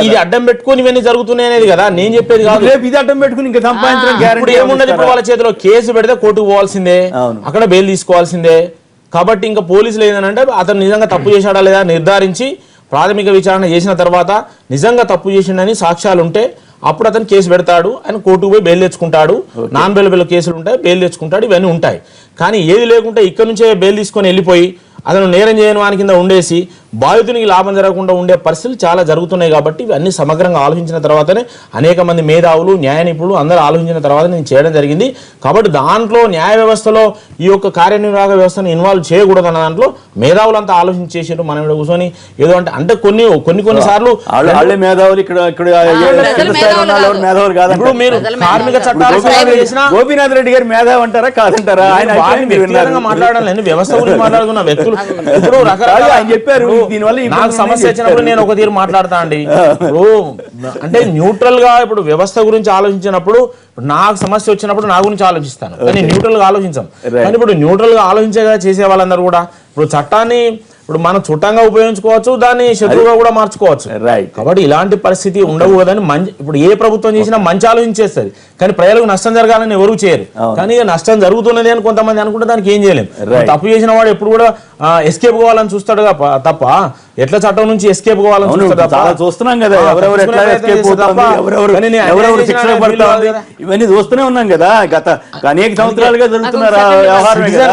ఇది అడ్డం పెట్టుకుని ఇవన్నీ జరుగుతున్నాయి అనేది కదా నేను చెప్పేది కాదు. ఇది అడ్డం పెట్టుకుని ఇంకా సంపాదించడం గ్యారెంటీ ఏమున్నది? ఇప్పుడు వాళ్ళ చేతిలో కేసు పెడితే కోర్టుకు పోవాల్సిందే, అక్కడ బెయిల్ తీసుకోవాల్సిందే. కాబట్టి ఇంకా పోలీసులు ఏంటంటే అతను నిజంగా తప్పు చేశాడా లేదా నిర్ధారించి ప్రాథమిక విచారణ చేసిన తర్వాత నిజంగా తప్పు చేసిండని సాక్ష్యాలు ఉంటే అప్పుడు అతను కేసు పెడతాడు, ఆయన కోర్టుకు పోయి బెయిల్ తెచ్చుకుంటాడు. నాన్ బెయిలబుల్ కేసులు ఉంటాయి, బెయిల్ తెచ్చుకుంటాడు, ఇవన్నీ ఉంటాయి. కానీ ఏది లేకుంటే ఇక్కడ నుంచే బెయిల్ తీసుకొని వెళ్ళిపోయి అతను నేరం చేయని వాని కింద ఉండేసి బాధితునికి లాభం జరగకుండా ఉండే పరిస్థితులు చాలా జరుగుతున్నాయి. కాబట్టి ఇవన్నీ సమగ్రంగా ఆలోచించిన తర్వాతనే అనేక మంది మేధావులు, న్యాయ నిపుణులు అందరూ ఆలోచించిన తర్వాత నేను చేయడం జరిగింది. కాబట్టి దాంట్లో న్యాయ వ్యవస్థలో ఈ యొక్క కార్యనిర్వాహక వ్యవస్థను ఇన్వాల్వ్ చేయకూడదన్న దాంట్లో మేధావులంతా ఆలోచించి చేసారు. మనం ఇక్కడ కూర్చొని ఏదో అంటే కొన్ని సార్లు మేధావులు ఇక్కడ ఇప్పుడు మీరు కార్మిక చట్టాలు గోపీనాథ్ రెడ్డి గారు మేధావి అంటారా కాదంటారా? ఆయన మాట్లాడాలి, వ్యవస్థ గురించి మాట్లాడుతున్న వ్యక్తులు ఇప్పుడు రకరకాల ఆయన చెప్పారు. దీనివల్ల నాకు సమస్య వచ్చినప్పుడు నేను ఒక తీరు మాట్లాడతా అండి. ఇప్పుడు అంటే న్యూట్రల్ గా ఇప్పుడు వ్యవస్థ గురించి ఆలోచించినప్పుడు నాకు సమస్య వచ్చినప్పుడు నా గురించి ఆలోచిస్తాను, కానీ న్యూట్రల్ గా ఆలోచించాం. కానీ ఇప్పుడు న్యూట్రల్ గా ఆలోచించేగా చేసే వాళ్ళందరూ కూడా ఇప్పుడు చట్టాన్ని ఇప్పుడు మనం చుట్టంగా ఉపయోగించుకోవచ్చు, దాన్ని శత్రువుగా కూడా మార్చుకోవచ్చు. కాబట్టి ఇలాంటి పరిస్థితి ఉండకూడదని ఇప్పుడు ఏ ప్రభుత్వం చేసినా మంచి ఆలోచించేస్తుంది, కానీ ప్రజలకు నష్టం జరగాలని ఎవరు చేయరు. కానీ నష్టం జరుగుతున్నది అని కొంతమంది అనుకుంటే దానికి ఏం చేయలేం. తప్పు చేసిన వాడు ఎప్పుడు కూడా ఎస్కేప్ కావాలని చూస్తాడు తప్ప ఎట్లా చట్టం నుంచి ఎస్కేప్ కావాలని చూస్తాడు. చూస్తున్నాం కదా ఇవన్నీ చూస్తూనే ఉన్నాం కదా గత అనేక సంవత్సరాలుగా జరుగుతున్నారు.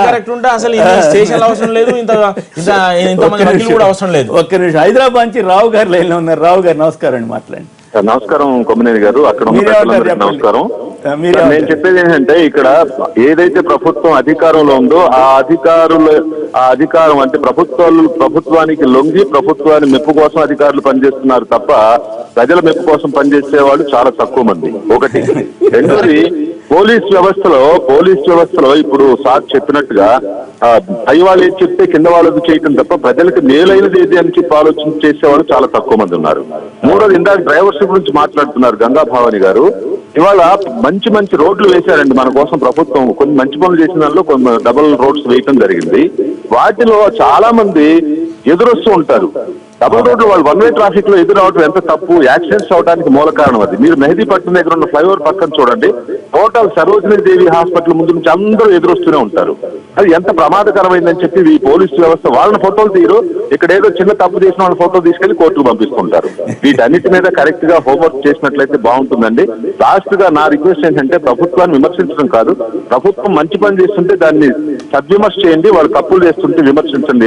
కరెక్ట్ ఉంటే అసలు స్టేషన్ అవసరం లేదు, ఇంతమంది వకీలు కూడా అవసరం లేదు. ఒక్క నిమిషం, హైదరాబాద్ నుంచి రావు గారు లైన్ లో ఉన్నారు. రావు గారు నమస్కారం అండి, మాట్లాడండి. నమస్కారం కొమ్మినేని గారు, అక్కడ ఉన్న నమస్కారం. నేను చెప్పేది ఏంటంటే ఇక్కడ ఏదైతే ప్రభుత్వం అధికారంలో ఉందో ఆ అధికారం అంటే ప్రభుత్వానికి లొంగి ప్రభుత్వాన్ని మెప్పు కోసం అధికారులు పనిచేస్తున్నారు తప్ప ప్రజల మెప్పు కోసం పనిచేసే వాళ్ళు చాలా తక్కువ మంది. ఒకటి. రెండోది, పోలీస్ వ్యవస్థలో ఇప్పుడు సార్ చెప్పినట్టుగా పై వాళ్ళు ఏది చెప్తే కింద వాళ్ళకు చేయటం తప్ప ప్రజలకు మేలైనది ఏది అని చెప్పి ఆలోచన చేసేవాళ్ళు చాలా తక్కువ మంది ఉన్నారు. మూడోది, ఇందాక డ్రైవర్స్ గురించి మాట్లాడుతున్నారు గంగా భవాని గారు. ఇవాళ మంచి రోడ్లు వేశారండి మన కోసం ప్రభుత్వం. కొన్ని మంచి పనులు చేసిన దానిలో కొన్ని డబుల్ రోడ్స్ వేయటం జరిగింది. వాటిలో చాలా మంది ఎదురొస్తూ ఉంటారు. డబుల్ రోడ్లు వాళ్ళు వన్ వే ట్రాఫిక్ లో ఎదురవడం ఎంత తప్పు, యాక్సిడెంట్స్ అవడానికి మూల కారణం అది. మీరు మెహదీపట్నం దగ్గర ఉన్న ఫ్లైఓవర్ పక్కన చూడండి, టోటల్ సరోజినీ దేవి హాస్పిటల్ ముందు నుంచి అందరూ ఎదురొస్తూనే ఉంటారు. అది ఎంత ప్రమాదకరమైందని చెప్పి ఈ పోలీసు వ్యవస్థ వాళ్ళని ఫోటోలు తీరు, ఇక్కడ ఏదో చిన్న తప్పు చేసిన వాళ్ళ ఫోటో తీసుకెళ్లి కోర్టుకు పంపిస్తుంటారు. వీటన్నిటి మీద కరెక్ట్ గా హోంవర్క్ చేసినట్లయితే బాగుంటుందండి. లాస్ట్ గా నా రిక్వెస్ట్ ఏంటంటే ప్రభుత్వాన్ని విమర్శించడం కాదు, ప్రభుత్వం మంచి పని చేస్తుంటే దాన్ని సద్విమర్శ చేయండి, వాళ్ళు తప్పులు చేస్తుంటే విమర్శించండి.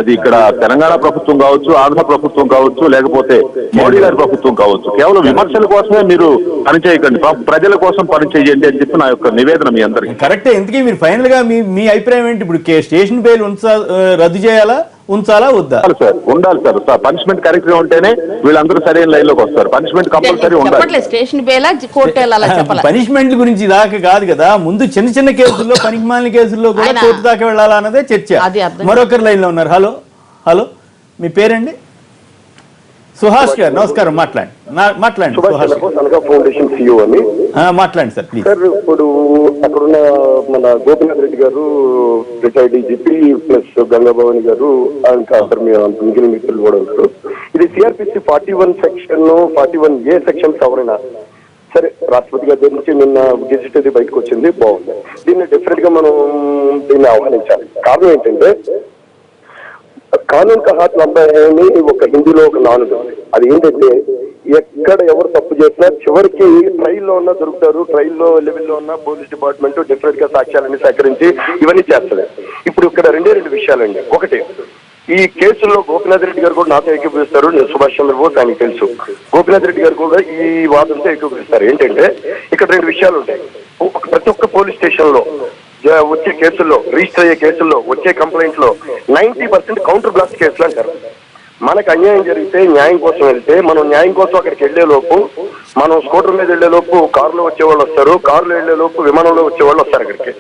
అది ఇక్కడ తెలంగాణ ప్రభుత్వం కావచ్చు, ఆంధ్ర ప్రభుత్వం కావచ్చు, లేకపోతే మోడీ గారి ప్రభుత్వం కావచ్చు, కేవలం విమర్శల కోసమే మీరు పనిచేయకండి, ప్రజల కోసం పనిచేయండి అని చెప్పి నా యొక్క నివేదన మీ అందరికి. కరెక్టే. ఇంతకీ మీరు ఫైనల్ గా మీ అభిప్రాయం ఏంటి? ఇప్పుడు స్టేషన్ బెయిల్ రద్దు చేయాలా, ఉంచాలా వద్దా? ఉండాలి సార్. పనిష్మెంట్ కరెక్ట్ గా ఉంటేనే వీళ్ళందరూ సరైన లైన్ లోకి వస్తారు. పనిష్మెంట్ కంపల్సరీ ఉండాలి. స్టేషన్ బెయిల్ పనిష్మెంట్ గురించి దాకా కాదు కదా, ముందు చిన్న కేసుల్లో పనికిమాలిన కేసుల్లో కూడా కోర్టు దాకా వెళ్ళాలా అన్నదే చర్చ. మరొకరు లైన్ లో ఉన్నారు. హలో మీ పేరండి? సుహాష్ గారు నమస్కారం, మాట్లాడండి. ఫౌండేషన్ సిఇఓ అని మాట్లాడండి సార్ ప్లీజ్. సార్, ఇప్పుడు అక్కడున్న మన గోపీనాథ్ రెడ్డి గారు రిటైర్డ్ డీజీపీ ప్లస్ గంగాభవాని గారు ఇంకా మిగిలిన మిత్రులు కూడా ఉంటారు. ఇది సిఆర్పిసి 41 సెక్షన్ 41A సెక్షన్ సవరణ. సరే, రాష్ట్రపతి గారి నుంచి నిన్న గెజిట్ అది బయటకు వచ్చింది, బాగుంది. దీన్ని డిఫరెంట్ గా మనం దీన్ని ఆహ్వానించాలి. కారణం ఏంటంటే కానూన్ కా హాత్ లంబా అని ఒక హిందీలో ఒక నానుడు ఉంది. అది ఏంటంటే ఎక్కడ ఎవరు తప్పు చేసినా చివరికి ట్రైల్లో ఉన్నా దొరుకుతారు. ట్రైల్లో లెవెల్లో ఉన్న పోలీస్ డిపార్ట్మెంట్ డిఫరెంట్ గా సాక్ష్యాలన్నీ సేకరించి ఇవన్నీ చేస్తుంది. ఇప్పుడు ఇక్కడ రెండే విషయాలండి. ఒకటి, ఈ కేసుల్లో గోపీనాథ్ రెడ్డి గారు కూడా నాతో ఏకీభవిస్తారు. సుభాష్ చంద్రబోస్ ఆయనకు తెలుసు. గోపీనాథ్ రెడ్డి గారు కూడా ఈ వాదంతో ఏకీభవిస్తారు. ఏంటంటే ఇక్కడ రెండు విషయాలు ఉంటాయి. ప్రతి ఒక్క పోలీస్ స్టేషన్ లో వచ్చే కేసుల్లో, రిజిస్టర్ అయ్యే కేసుల్లో, వచ్చే కంప్లైంట్ లో 90% కౌంటర్ బ్లాస్ట్ కేసులు అంటారు. మనకు అన్యాయం జరిగితే న్యాయం కోసం వెళ్తే మనం న్యాయం కోసం అక్కడికి వెళ్లే లోపు, మనం స్కూటర్ మీద వెళ్లే లోపు కారులో వచ్చే వాళ్ళు వస్తారు, కారులో వెళ్లే లోపు విమానంలో వచ్చే వాళ్ళు వస్తారు. అక్కడికి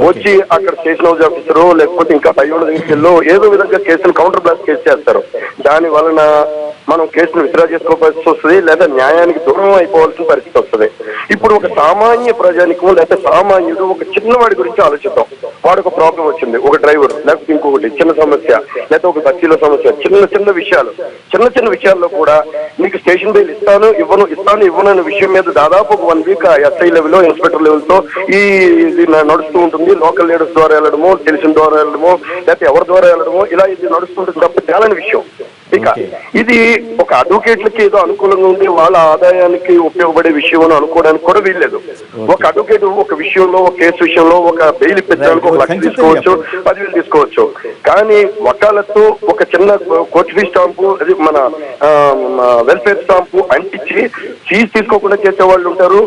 వచ్చి అక్కడ స్టేషన్ హౌస్ ఆఫీసరు లేకపోతే ఇంకా పైన దగ్గరికి ఏదో విధంగా కేసులు కౌంటర్ బ్లాస్ట్ కేసు చేస్తారు. దాని వలన మనం కేసును విత్డ్రా చేసుకోవాల్సి వస్తుంది, లేదా న్యాయానికి దూరం అయిపోవాల్సిన పరిస్థితి వస్తుంది. ఇప్పుడు ఒక సామాన్య ప్రజానికం లేకపోతే సామాన్యుడు ఒక చిన్నవాడి గురించి ఆలోచిద్దాం. వాడు ఒక ప్రాబ్లం వచ్చింది, ఒక డ్రైవర్ లేకపోతే ఇంకొకటి చిన్న సమస్య, లేకపోతే ఒక బస్సీలో సమస్య, చిన్న విషయాల్లో కూడా మీకు స్టేషన్ బెయిల్ ఇస్తాను ఇవ్వను అనే విషయం మీద దాదాపు ఒక 1 week SI level, inspector level తో ఇది నడుస్తూ ఉంటుంది. లోకల్ లీడర్స్ ద్వారా వెళ్ళడమో, తెలిసిన ద్వారా వెళ్ళడమో, లేకపోతే ఎవరి ద్వారా వెళ్ళడమో, ఇలా ఇది నడుస్తుంటుంది తప్ప తేలని విషయం. ఇక ఇది ఒక అడ్వకేట్లకి ఏదో అనుకూలంగా ఉండి వాళ్ళ ఆదాయానికి ఉపయోగపడే విషయం అని అనుకోవడానికి తీసుకోవడానికి కూడా వీల్లేదు. ఒక అడ్వకేట్ ఒక విషయంలో, ఒక కేసు విషయంలో ఒక బెయిల్ ఇప్పించడానికి 1 లక్ష తీసుకోవచ్చు, 10,000 తీసుకోవచ్చు. కానీ వకాలత్తు ఒక చిన్న కోర్టు ఫీ స్టాంపు, అది మన వెల్ఫేర్ స్టాంపు అంటించి ఫీజు తీసుకోకుండా చేసే వాళ్ళు ఉంటారు.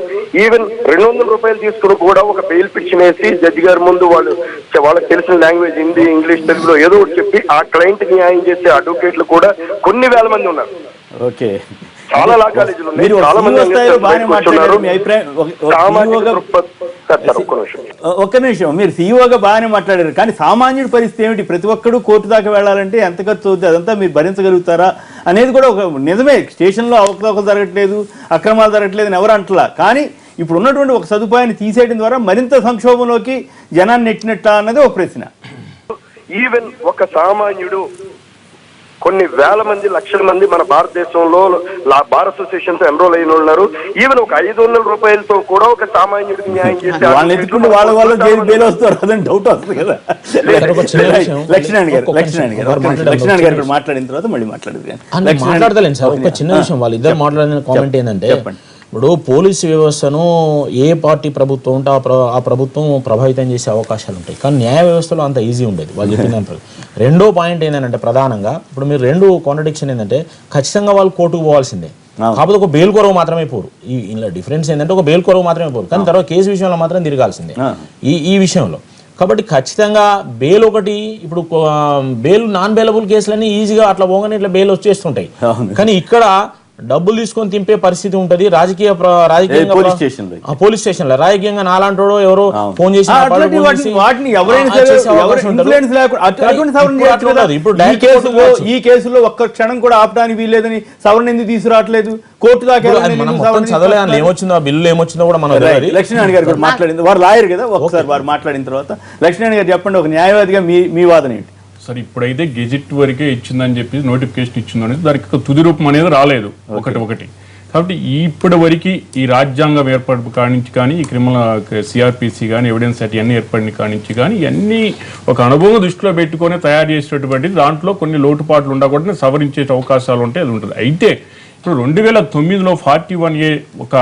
ఈవెన్ 200 రూపాయలు తీసుకుని కూడా ఒక బెయిల్ పిటిషన్ వేసి జడ్జి గారి ముందు వాళ్ళకి తెలిసిన లాంగ్వేజ్ హిందీ, ఇంగ్లీష్, తెలుగులో ఏదో ఒకటి చెప్పి ఆ క్లయింట్ న్యాయం చేసే అడ్వకేట్లు కూడా కొన్ని వేల మంది ఉన్నారు. ఓకే, చాలా లా కాలేజీలు ఉన్నాయి, చాలా మంది ఒక్క నిమిషం. మీరు సీఈఓగా బాగానే మాట్లాడారు, కానీ సామాన్యుడి పరిస్థితి ఏమిటి? ప్రతి ఒక్కడు కోర్టు దాకా వెళ్ళాలంటే ఎంత ఖర్చు అవుతుంది, అదంతా మీరు భరించగలుగుతారా అనేది కూడా ఒక నిజమే. స్టేషన్లో అవకతవకలు జరగట్లేదు, అక్రమాలు జరగట్లేదు అని ఎవరు అంటలా. కానీ ఇప్పుడు ఉన్నటువంటి ఒక సదుపాయాన్ని తీసేయడం ద్వారా మరింత సంక్షోభంలోకి జనాన్ని నెట్టినట్ట అన్నది ఒక ప్రశ్న. ఈవెన్ ఒక సామాన్యుడు కొన్ని వేల మంది, లక్షల మంది మన భారతదేశంలో బార్ అసోసియేషన్ తో ఎన్రోల్ అయిన ఉన్నారు. ఈవెన్ ఒక 500 రూపాయలతో కూడా ఒక సామాన్యుడికి న్యాయం చేసి వాళ్ళని ఎత్తుకుంటే వాళ్ళ బెయిల్ వస్తారు, అదని డౌట్ వస్తుంది కదా. లక్ష్మణ్ గారు మాట్లాడిన తర్వాత మళ్ళీ మాట్లాడతలేను సార్. ఒక చిన్న విషయం, వాళ్ళు ఇద్దరు మాట్లాడిన కామెంట్ ఏంటంటే, ఇప్పుడు పోలీసు వ్యవస్థను ఏ పార్టీ ప్రభుత్వం ఉంటే ఆ ప్రభుత్వం ప్రభావితం చేసే అవకాశాలు ఉంటాయి, కానీ న్యాయ వ్యవస్థలో అంత ఈజీ ఉండేది వాళ్ళు చెప్పిన. రెండో పాయింట్ ఏంటంటే ప్రధానంగా ఇప్పుడు మీరు రెండు కాంట్రడిక్షన్ ఏంటంటే, ఖచ్చితంగా వాళ్ళు కోర్టుకు పోవాల్సిందే, కాకపోతే ఒక బెయిల్ కొరవ మాత్రమే పోరు. ఇలా డిఫరెన్స్ ఏంటంటే ఒక బెయిల్ కొరవ మాత్రమే పోరు, కానీ తర్వాత కేసు విషయంలో మాత్రం తిరగాల్సిందే ఈ విషయంలో. కాబట్టి ఖచ్చితంగా బెయిల్ ఒకటి, ఇప్పుడు బెయిల్ నాన్ బెయిలబుల్ కేసులన్నీ ఈజీగా అట్లా పోగానే ఇట్లా బెయిల్ వచ్చేస్తుంటాయి, కానీ ఇక్కడ డబ్బులు తీసుకొని తింపే పరిస్థితి ఉంటది. పోలీస్ స్టేషన్ లో రాజకీయంగా నాలాంటోడో ఎవరో ఫోన్ చేసి ఈ కేసులో ఒక్క క్షణం కూడా ఆపడానికి వీల్లేదని సవరణ ఎందుకు తీసుకురావట్లేదు? కోర్టు దాకా చదవలేదు, ఏమొచ్చిందో బిల్లు ఏమొచ్చిందో కూడా మనం. లక్ష్మణ్ గారు కూడా మాట్లాడింది, వారు లాయర్ కదా, ఒకసారి వారు మాట్లాడిన తర్వాత లక్ష్మణ్ గారు చెప్పండి, ఒక న్యాయవాదిగా మీ వాదన ఏంటి? సార్, ఇప్పుడైతే గెజిట్ వరకే ఇచ్చిందని చెప్పి నోటిఫికేషన్ ఇచ్చిందనేది దానికి తుది రూపం అనేది రాలేదు ఒకటి. కాబట్టి ఇప్పటి వరకు ఈ రాజ్యాంగం ఏర్పడి కానించి కానీ, ఈ క్రిమినల్ సిఆర్పిసి కానీ, ఎవిడెన్స్ అట్ ఇవన్నీ ఏర్పడిన కానించి కానీ, ఇవన్నీ ఒక అనుభవం దృష్టిలో పెట్టుకొని తయారు చేసేటటువంటి దాంట్లో కొన్ని లోటుపాట్లు ఉండకుండా సవరించే అవకాశాలు ఉంటే అది ఉంటుంది. అయితే ఇప్పుడు 2009లో 41A ఒక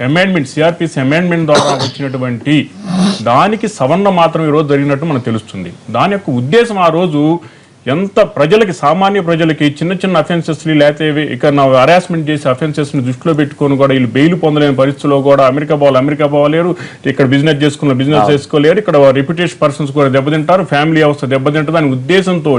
అమెండ్మెంట్, సిఆర్పిసి అమెండ్మెంట్ ద్వారా వచ్చినటువంటి దానికి సవరణ మాత్రం ఈరోజు జరిగినట్టు మనకు తెలుస్తుంది. దాని యొక్క ఉద్దేశం ఆ రోజు ఎంత ప్రజలకి, సామాన్య ప్రజలకి చిన్న చిన్న అఫెన్సెస్ని లేకపోతే ఇక హరాస్మెంట్ చేసే అఫెన్సెస్ని దృష్టిలో పెట్టుకొని కూడా వీళ్ళు బెయిల్ పొందలేని పరిస్థితిలో కూడా అమెరికా పోవాలేరు, ఇక్కడ బిజినెస్ చేసుకోలేరు, ఇక్కడ రెప్యుటేషన్ పర్సన్స్ కూడా దెబ్బతింటారు, ఫ్యామిలీ వ్యవస్థ దెబ్బతింటారు అనే ఉద్దేశంతో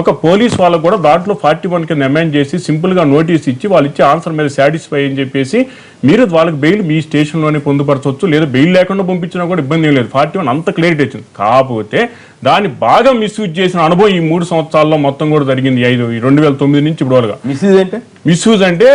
ఒక పోలీస్ వాళ్ళకు కూడా దాంట్లో 41 కింద అమెండ్ చేసి సింపుల్గా నోటీస్ ఇచ్చి వాళ్ళు ఇచ్చే ఆన్సర్ మీద సాటిస్ఫై అని చెప్పేసి మీరు వాళ్ళకి బెయిల్ మీ స్టేషన్లోనే పొందుపరచవచ్చు, లేదా బెయిల్ లేకుండా పంపించినా కూడా ఇబ్బంది ఏం లేదు. 41 అంత క్లియరిటీ వచ్చింది. కాకపోతే దాన్ని బాగా మిస్యూజ్ చేసిన అనుభవం ఈ 3 సంవత్సరాల్లో మొత్తం కూడా జరిగింది. 2009 నుంచి ఇప్పుడు వరకు. మిస్యూజ్ అంటే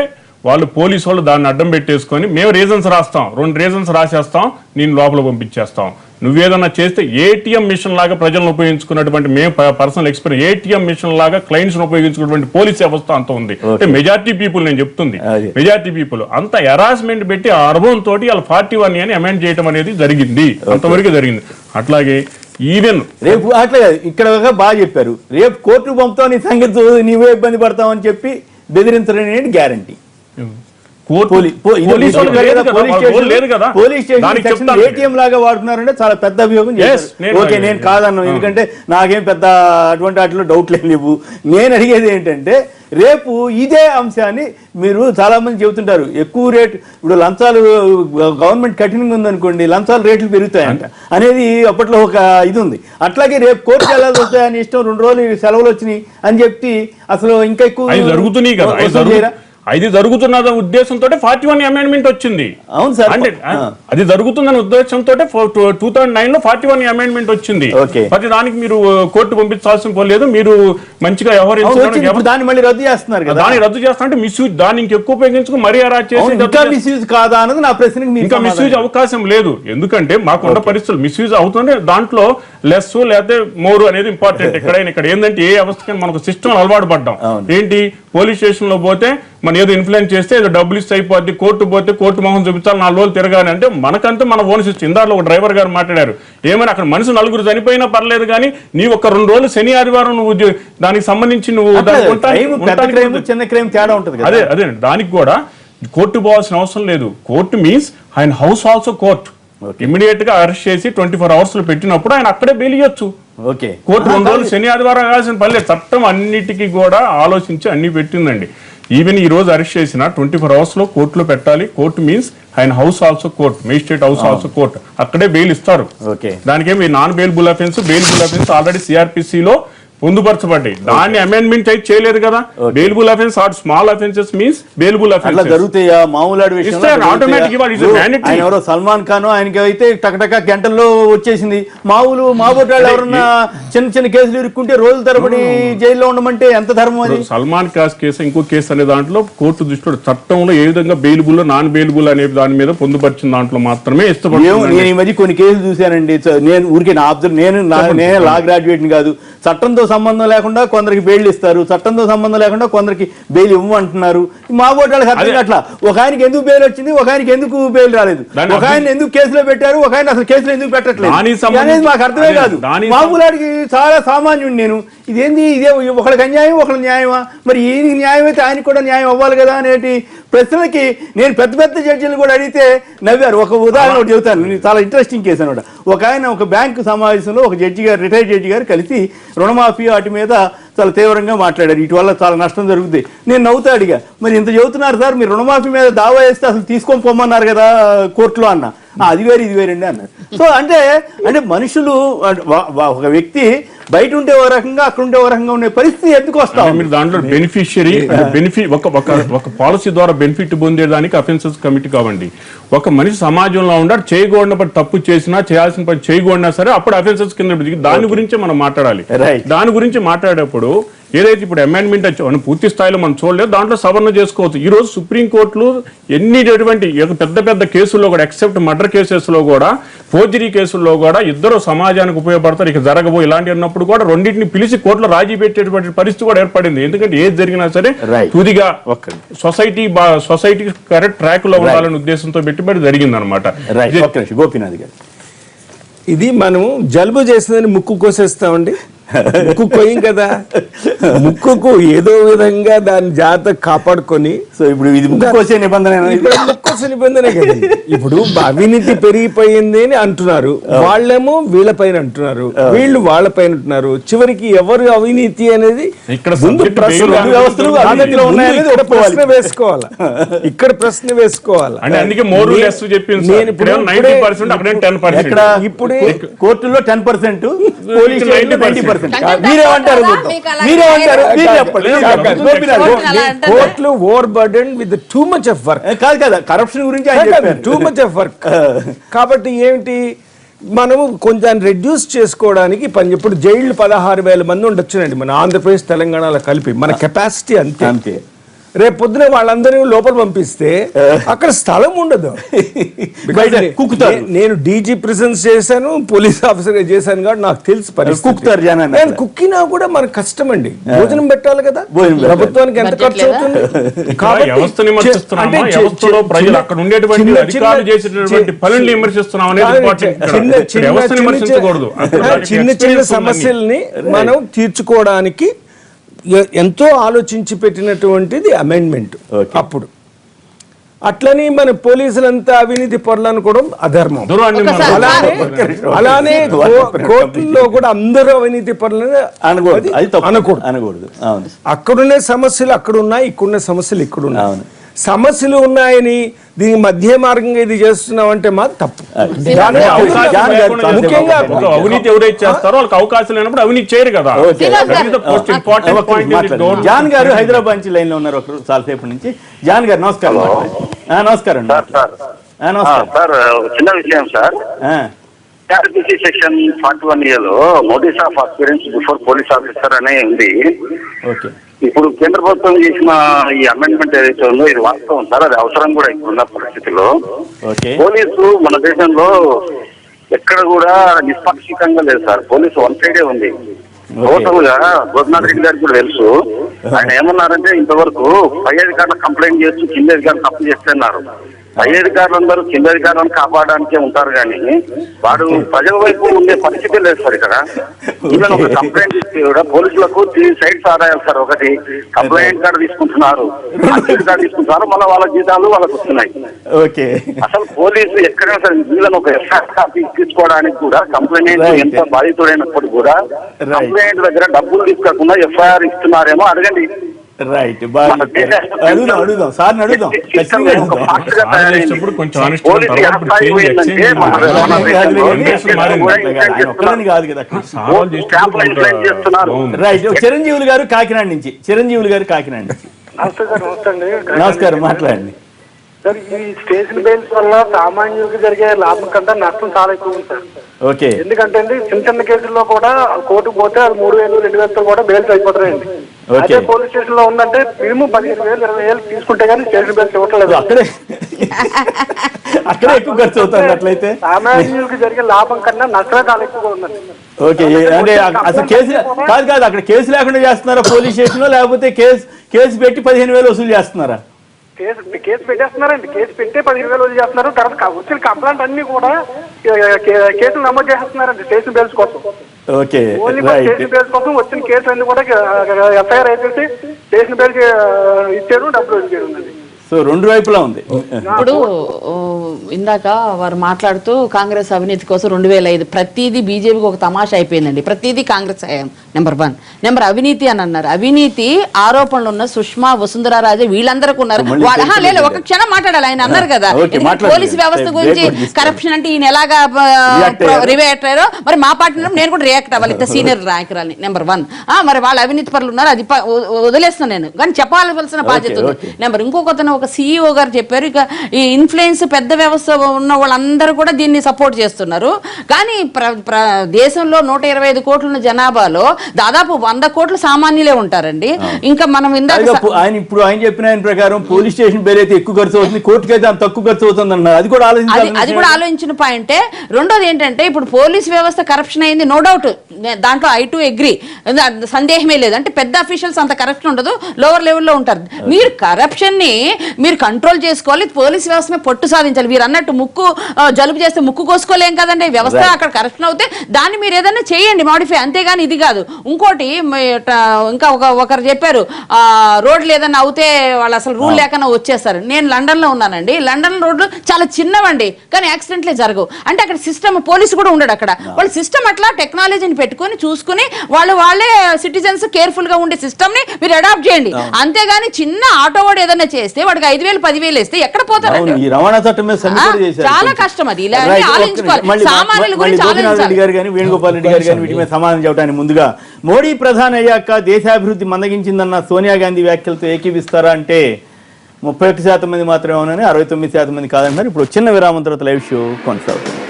వాళ్ళు పోలీసు వాళ్ళు దాన్ని అడ్డం పెట్టేసుకొని మేము రీజన్స్ రాస్తాం, 2 రీజన్స్ రాసేస్తాం, నేను లోపల పంపించేస్తాం, నువ్వేదన్నా చేస్తే ఏటీఎం మిషన్ లాగా ప్రజలను ఉపయోగించుకున్నటువంటి మేము పర్సనల్ ఎక్స్పీరియన్స్, ఏటీఎం మిషన్ లాగా క్లయింట్స్ ఉపయోగించుకున్నటువంటి పోలీస్ వ్యవస్థ అంత ఉంది. అంటే మెజార్టీ పీపుల్, నేను చెప్తుంది మెజార్టీ పీపుల్ అంత హెరాస్మెంట్ పెట్టి ఆ అనుభవం తోటి వాళ్ళు 41 అని అమెండ్ చేయడం అనేది జరిగింది, అంతవరకు జరిగింది. అట్లాగే ఈవెన్ రేపు అట్లా ఇక్కడ బాగా చెప్పారు, రేపు కోర్టు పంపుతావు, నీ సంగతి నీవే ఇబ్బంది పడతావు అని చెప్పి బెదిరించడం అనేది గ్యారంటీ. ఏటీఎం లాగా వాడుతున్నారంటే చాలా పెద్ద అభియోగం. ఓకే, నేను కాదన్నాను, ఎందుకంటే నాకేం పెద్ద అటువంటి వాటిలో డౌట్ లేవు. నేను అడిగేది ఏంటంటే, రేపు ఇదే అంశాన్ని మీరు చాలా మంది చెబుతుంటారు, ఎక్కువ రేటు, ఇప్పుడు లంచాలు గవర్నమెంట్ కఠినంగా ఉందనుకోండి, లంచాలు రేట్లు పెరుగుతాయంట అనేది అప్పట్లో ఒక ఇది ఉంది. అట్లాగే రేపు కోర్టుకు వెళ్ళాల్సి వస్తాయని ఇష్టం, 2 రోజులు సెలవులు వచ్చినాయి అని చెప్పి అసలు ఇంకా ఎక్కువ జరుగుతున్నాయి కదా. అది జరుగుతున్న ఉద్దేశంతో 41 అమెండ్మెంట్ వచ్చింది. అవును సార్, అంటే అది జరుగుతుందన్న ఉద్దేశంతో 2009లో 41 అమెండ్మెంట్ వచ్చింది. ప్రతి దానికి మీరు కోర్టు పంపించాల్సిన లేదు, మీరు మంచిగా దాన్ని మళ్ళీ రద్దు చేస్తున్నారు కదా. దాన్ని రద్దు చేస్తారంటే మిస్యూజ్, దాన్ని ఇంకెక్కువ ఉపయోగించుకుని మరీ అరాజ్ చేసి మిస్యూజ్ కాదా అన్నది నా ప్రశ్నకి. ఇంకా మిస్యూజ్ అవకాశం లేదు, ఎందుకంటే మాకున్న పరిస్థితులు మిస్యూజ్ అవుతుంటే దాంట్లో లెస్ లేకపోతే మోరు అనేది ఇంపార్టెంట్. ఎక్కడైనా ఇక్కడ ఏంటంటే ఏ అవస్థకి మనకు సిస్టమ్ అలవాటు పడ్డాం. ఏంటి, పోలీస్ స్టేషన్ లో పోతే మనం ఏదో ఇన్ఫ్లుయెన్స్ చేస్తే ఏదో డబ్బులు ఇస్తే అయిపోద్ది, కోర్టు పోతే కోర్టు మొహం చూపించాలి, 4 రోజులు తిరగాలి అంటే మనకంటే మన ఓన్ సిస్టమ్. ఇందాలో ఒక డ్రైవర్ గారు మాట్లాడారు, ఏమైనా అక్కడ మనిషి 4 చనిపోయినా పర్లేదు కానీ నీ ఒక 2 రోజులు శని ఆదివారం నువ్వు దానికి సంబంధించి నువ్వు చిన్న క్రైమ్ తేడా ఉంటుంది. అదే దానికి కూడా కోర్టు పోవాల్సిన అవసరం లేదు. కోర్టు మీన్స్ ఆయన హౌస్ ఆల్సో కోర్ట్. ఇమీడియట్ గా అరెస్ట్ చేసి 24 hours లో పెట్టినప్పుడు ఆయన అక్కడే బెయిల్ ఇవ్వచ్చు. ఓకే, కోర్టు 2 రోజులు శని ఆదివారం కావాల్సిన పని లేదు. చట్టం అన్నిటికీ కూడా ఆలోచించి అన్ని పెట్టిందండి. ఈవెన్ ఈ రోజు అరెస్ట్ చేసిన 24 hours లో కోర్టులో పెట్టాలి. కోర్టు మీన్స్ ఆయన house also court, magistrate house also court, అక్కడే బెయిల్ ఇస్తారు. దానికేమి non bailable offence, bailable offence already సిఆర్పిసిలో పొందుపరచబడ్డాయి. దాన్ని అమెండ్మెంట్ అయితే చేయలేదు కదా. Bailable offence or small offences means bailable offence జరుగుతాయా మామూలు ఎవరో సల్మాన్ ఖాన్ ఆయనకి అయితే టకటక గంటల్లో వచ్చేసింది. మాబోటాళ్ళు ఎవరన్నా చిన్న చిన్న కేసులు ఇరుక్కుంటే రోజుల తరబడి జైల్లో ఉండమంటే ఎంత ధర్మం అది? సల్మాన్ ఖాన్ కేసు, ఇంకో కేసు అనే దాంట్లో కోర్టు దృష్టిలో చట్టంలో ఏ విధంగా బెయిలబుల్ నాన్ బెయిలబుల్ అనే దాని మీద పొందుపరిచిన దాంట్లో మాత్రమే ఇష్టపడుతుంది. నేను ఈ మధ్య కొన్ని కేసులు చూశానండి. నేను ఊరికే నేనే లా గ్రాడ్యుయేట్ కాదు. చట్టంతో సంబంధం లేకుండా కొందరికి బెయిల్ ఇస్తారు, చట్టంతో సంబంధం లేకుండా కొందరికి బెయిల్ ఇవ్వమంటున్నారు. మా బోటాళ్ళకి అర్థం అట్లా ఒక ఆయనకి ఎందుకు బెయిల్ వచ్చింది, ఒక ఆయనకి ఎందుకు బెయిల్ రాలేదు, ఒక ఆయన ఎందుకు కేసులో పెట్టారు, ఒక ఆయన అసలు కేసులో ఎందుకు పెట్టట్లేదు అనేది మాకు అర్థమే కాదు. మామూలాడికి చాలా సామాన్యుడు నేను. ఇదేంది, ఇదే ఒకళ్ళకి అన్యాయం ఒకళ్ళకి న్యాయమా? మరి ఈయనకి న్యాయం అయితే ఆయనకి కూడా న్యాయం అవ్వాలి కదా అనేటి ప్రశ్నలకి నేను పెద్ద పెద్ద జడ్జిలు కూడా అడిగితే నవ్వారు. ఒక ఉదాహరణ ఒకటి చెబుతాను, చాలా ఇంట్రెస్టింగ్ కేసు అనమాట. ఒక ఆయన ఒక బ్యాంకు సమావేశంలో ఒక జడ్జి గారు, రిటైర్డ్ జడ్జి గారు కలిసి రుణమాఫీ వాటి మీద చాలా తీవ్రంగా మాట్లాడారు. ఇటు వల్ల చాలా నష్టం జరుగుతుంది. నేను నవ్వుతా అడిగా, మరి ఇంత చెబుతున్నారు సార్, మీరు రుణమాఫీ మీద దావా వేస్తే అసలు తీసుకొని పొమ్మన్నారు కదా కోర్టులో అన్న. అది వేరు ఇది వేరండి అన్నారు. సో అంటే మనుషులు, ఒక వ్యక్తి బయట ఉంటే ఒక రకంగా అక్కడ ఉంటే ఒక రకంగా ఉండే పరిస్థితి ఎందుకు వస్తాం? మీరు దాంట్లో బెనిఫిషియరీ ఒక పాలసీ ద్వారా బెనిఫిట్ పొందేదానికి అఫెన్సెస్ కమిటీ కావండి. ఒక మనిషి సమాజంలో ఉండాలి, చేయకూడని పని తప్పు చేసినా, చేయాల్సిన పని చేయకూడనా సరే అప్పుడు అఫెన్సెస్ కింద దాని గురించి మనం మాట్లాడాలి. దాని గురించి మాట్లాడేటప్పుడు ఏదైతే ఇప్పుడు అమెండ్మెంట్ వచ్చి పూర్తి స్థాయిలో మనం చూడలేదు, దాంట్లో సవరణ చేసుకోవచ్చు. ఈ రోజు సుప్రీంకోర్టులు ఎన్నిటువంటి పెద్ద పెద్ద కేసుల్లో కూడా, ఎక్సెప్ట్ మర్డర్ కేసెస్ లో కూడా, ఫోర్జరీ కేసుల్లో కూడా ఇద్దరు సమాజానికి ఉపయోగపడతారు. ఇక జరగబో ఇలాంటి అన్నప్పుడు కూడా రెండింటిని పిలిచి కోర్టులో రాజీ పెట్టేటువంటి పరిస్థితి కూడా ఏర్పడింది. ఎందుకంటే ఏది జరిగినా సరే తుదిగా సొసైటీ కరెక్ట్ ట్రాక్ లో ఉండాలనే ఉద్దేశంతో పెట్టుబడి జరిగింది అనమాట. గోపీనాథ్ గారు, ఇది మనం జలుబు చేసిందని ముక్కు కోసేస్తామండి. ముక్కు కొయ్యం కదా, ముక్కుకు ఏదో విధంగా దాని జాగ్రత్త కాపాడుకొని. సో ఇప్పుడు ఇది ముక్కోసే నిబంధన, ముక్కోసే నిబంధనే కదా. ఇప్పుడు అవినీతి పెరిగిపోయింది అని అంటున్నారు, వాళ్ళేమో వీళ్ళ పైన అంటున్నారు, వీళ్ళు వాళ్ళ పైన అంటున్నారు. చివరికి ఎవరు అవినీతి అనేది ప్రశ్న వేసుకోవాలి. ఇక్కడ ప్రశ్న వేసుకోవాలి. ఇప్పుడు కోర్టులో 10%, పోలీసు 90%. మీరేమంటారు? కోర్టులు over burden with too much of work. కాదు కదా, కరప్షన్ గురించి టూ మచ్ ఆఫ్ వర్క్. కాబట్టి ఏమిటి, మనము కొంచెం రెడ్యూస్ చేసుకోవడానికి పని. ఇప్పుడు జైళ్ళు 16,000 మంది ఉండొచ్చునండి మన ఆంధ్రప్రదేశ్ తెలంగాణలో కలిపి. మన కెపాసిటీ అంతే. రేపు పొద్దున వాళ్ళందరూ లోపల పంపిస్తే అక్కడ స్థలం ఉండదు. నేను డీజీ ప్రిజన్స్ చేశాను, పోలీస్ ఆఫీసర్ చేశాను కాబట్టి నాకు తెలుసు పరిస్థితి. కుక్కినా కూడా మనకు కష్టం అండి. భోజనం పెట్టాలి కదా, ప్రభుత్వానికి ఎంత ఖర్చు అవుతుంది. చిన్న చిన్న సమస్యల్ని మనం తీర్చుకోవడానికి ఎంతో ఆలోచించి పెట్టినటువంటిది అమెండ్మెంట్. అప్పుడు అట్లని మన పోలీసులంతా అవినీతి పరులు అనుకోవడం అధర్మం. అలానే కోర్టుల్లో కూడా అందరూ అవినీతి పరులని అనకూడదు. అక్కడున్న సమస్యలు అక్కడ ఉన్నాయి, ఇక్కడున్న సమస్యలు ఇక్కడ ఉన్నాయి. సమస్యలు ఉన్నాయని దీని మధ్య మార్గంగా ఇది చేస్తున్నాం అంటే మాత్రం తప్పు. ముఖ్యంగా అవినీతి ఎవరైతే చేస్తారో వాళ్ళకి అవకాశం లేనప్పుడు అవినీతి చేయరు కదా. జాన్ గారు హైదరాబాద్ నుంచి లైన్ లో ఉన్నారు చాలాసేపు నుంచి. జాన్ గారు నమస్కారం. నమస్కారం సార్. చిన్న విషయం సార్, సెక్షన్ 41A లో notice of appearance before police officer అనే ఉంది. ఇప్పుడు కేంద్ర ప్రభుత్వం చేసిన ఈ అమెండ్మెంట్ ఏదైతే ఉందో ఇది వాస్తవం సార్, అది అవసరం కూడా ఇప్పుడున్న పరిస్థితిలో. పోలీసు మన దేశంలో ఎక్కడ కూడా నిష్పాక్షికంగా లేదు సార్. పోలీసు వన్ సైడే ఉంది. టోటల్ గా గోపినాథ్ రెడ్డి గారికి కూడా తెలుసు. ఆయన ఏమన్నారంటే ఇంతవరకు పై అధికారులు కంప్లైంట్ చేస్తూ కింద అధికారులు తప్పు చేస్తున్నారు. పై అధికారులందరూ కింద అధికారులను కాపాడడానికే ఉంటారు కానీ వాడు ప్రజల వైపు ఉండే పరిస్థితి లేదు సార్. ఇక్కడ ఈవెన్ ఒక కంప్లైంట్ ఇస్తే కూడా పోలీసులకు 3 సైడ్స్ ఆదాయాలు సార్. ఒకటి కంప్లైంట్ కార్డు తీసుకుంటున్నారు, కార్డు తీసుకుంటున్నారు, మళ్ళీ వాళ్ళ జీతాలు వాళ్ళకు వస్తున్నాయి. అసలు పోలీసు ఎక్కడైనా సరే ఈవెన్ ఒక ఎఫ్ఐఆర్ కాపీ తీసుకోవడానికి కూడా కంప్లైంట్ ఎంత బాధితుడైనప్పుడు కూడా కంప్లైంట్ దగ్గర డబ్బులు తీసుకోకుండా ఎఫ్ఐఆర్ ఇస్తున్నారేమో అడగండి. రైట్, అడుగుదాం సార్, అడుగుదాం. చిరంజీవులు గారు కాకినాడ నుంచి. నమస్కారం, మాట్లాడండి సార్. ఈ స్టేషన్ బెయిల్స్ వల్ల సామాన్యులకు జరిగే లాభం కంటే నష్టం చాలా ఎక్కువ ఉంది సార్. ఓకే, ఎందుకంటే చిన్న చిన్న కేసుల్లో కూడా కోర్టుకు పోతే అది 3,000, 2,000 కూడా బెయిల్స్ అయిపోతాయండి. అదే పోలీస్ స్టేషన్ లో ఉందంటే మినిమం 15,000, 20,000 తీసుకుంటే కానీ స్టేషన్ బెయిల్స్ ఇవ్వట్లేదు. అక్కడే ఎక్కువ ఖర్చు అవుతుంది. అట్లయితే సామాన్యులకు జరిగే లాభం కన్నా నష్టమే చాలా ఎక్కువగా ఉందండి. ఓకే, అంటే అసలు కేసు కాదు అక్కడ కేసు లేకుండా చేస్తున్నారా పోలీస్ స్టేషన్ లో, లేకపోతే కేసు పెట్టి 15,000 వసూలు చేస్తున్నారా? కేసు పెట్టేస్తున్నారండి. కేసు పెట్టే 15,000 వసూలు చేస్తున్నారు. తర్వాత వచ్చిన కంప్లైంట్ అన్ని కూడా కేసులు నమోదు చేస్తున్నారండి స్టేషన్ బెయిల్స్ కోసం. ఓకే, స్టేషన్ బెయిల్స్ కోసం వచ్చిన కేసులు అన్ని కూడా ఎఫ్ఐఆర్ అయిపోతే స్టేషన్ బెయిల్ ఇచ్చారు, డబ్బులు ఇచ్చారు. సో రెండు వైపులా ఉంది. ఇప్పుడు ఇందాక వారు మాట్లాడుతూ కాంగ్రెస్ అవినీతి కోసం 2005 ప్రతిదీ బీజేపీకి ఒక తమాషా అయిపోయిందండి. ప్రతిదీ కాంగ్రెస్ నెంబర్ 1. నెంబర్ అవినీతి అని అన్నారు. అవినీతి ఆరోపణలు ఉన్న సుష్మా, వసుంధరా రాజే వీళ్ళందరికీ ఉన్నారు. లేదు, ఒక క్షణం మాట్లాడాలి. ఆయన అన్నారు కదా పోలీసు వ్యవస్థ గురించి, కరప్షన్ అంటే ఈయన ఎలాగా రియాక్ట్ అయ్యారో మరి మా పార్టీ నేను కూడా రియాక్ట్ అవ్వాలి. ఇంత సీనియర్ నాయకురాలని నెంబర్ 1. మరి వాళ్ళ అవినీతి పరులు ఉన్నారు, అది వదిలేస్తున్నాను నేను, కానీ చెప్పాల్సిన బాధ్యత ఉంది. నెంబర్ ఇంకొకతను ఒక CEO గారు చెప్పారు, ఇక ఈ ఇన్ఫ్లుయెన్స్ పెద్ద వ్యవస్థ ఉన్న వాళ్ళందరూ కూడా దీన్ని సపోర్ట్ చేస్తున్నారు. కానీ దేశంలో 125 కోట్ల జనాభాలో దాదాపు 100 కోట్లు సామాన్యులే ఉంటారండి. ఇంకా మనం ఆయన చెప్పిన ప్రకారం పోలీస్ స్టేషన్ బెయిల్ అయితే ఎక్కువ ఖర్చు అవుతుంది, కోర్టుకి అయితే తక్కువ ఖర్చు అవుతుంది అన్నారు. అది కూడా ఆలోచించిన పాయింటే. రెండోది ఏంటంటే ఇప్పుడు పోలీస్ వ్యవస్థ కరప్షన్ అయింది, నో డౌట్, దాంట్లో I too అగ్రీ, సందేహమే లేదు. అంటే పెద్ద అఫీషియల్స్ అంత కరప్షన్ ఉండదు, లోవర్ లెవెల్లో ఉంటారు. మీరు కరప్షన్ ని మీరు కంట్రోల్ చేసుకోవాలి, పోలీస్ వ్యవస్థ పట్టు సాధించాలి. మీరు అన్నట్టు ముక్కు జలుబు చేస్తే ముక్కు కోసుకోలేం కదండి. వ్యవస్థ అక్కడ కరప్షన్ అవుతే దాన్ని మీరు ఏదైనా చేయండి, మాడిఫై, అంతేగాని ఇది కాదు. ఇంకోటి ఇంకా ఒకరు చెప్పారు, రోడ్లు ఏదైనా అవుతే వాళ్ళు అసలు రూల్ లేకుండా వచ్చేస్తారు. నేను లండన్ లో ఉన్నానండి. లండన్ రోడ్లు చాలా చిన్నవండి, కానీ యాక్సిడెంట్లే జరగవు. అంటే అక్కడ సిస్టమ్, పోలీసు కూడా ఉండడు అక్కడ. వాళ్ళ సిస్టమ్ అట్లా టెక్నాలజీని పెట్టుకుని చూసుకుని వాళ్ళే సిటిజన్స్ కేర్ఫుల్ గా ఉండే సిస్టమ్ ని మీరు అడాప్ట్ చేయండి. అంతేగాని చిన్న ఆటో వాడు ఏదైనా చేస్తే వాడికి 5,000, 10,000 వేస్తే ఎక్కడ పోతారు? రవాణా చట్టం మీద చాలా కష్టం. అది సామాన్యుల గురించి గారు కానీ వేణుగోపాల్ రెడ్డి గారు కానీ వీటి మీద సమాధానం చెప్పడానికి ముందుగా, మోడీ ప్రధాని అయ్యాక దేశాభివృద్ధి మందగించిందన్న సోనియా గాంధీ వ్యాఖ్యలతో ఏకీవిస్తారా అంటే 31% మంది మాత్రమే అవునని, 69% మంది కాదంటున్నారు. ఇప్పుడు చిన్న విరామం తర్వాత లైవ్ షో కొనసాగుతుంది.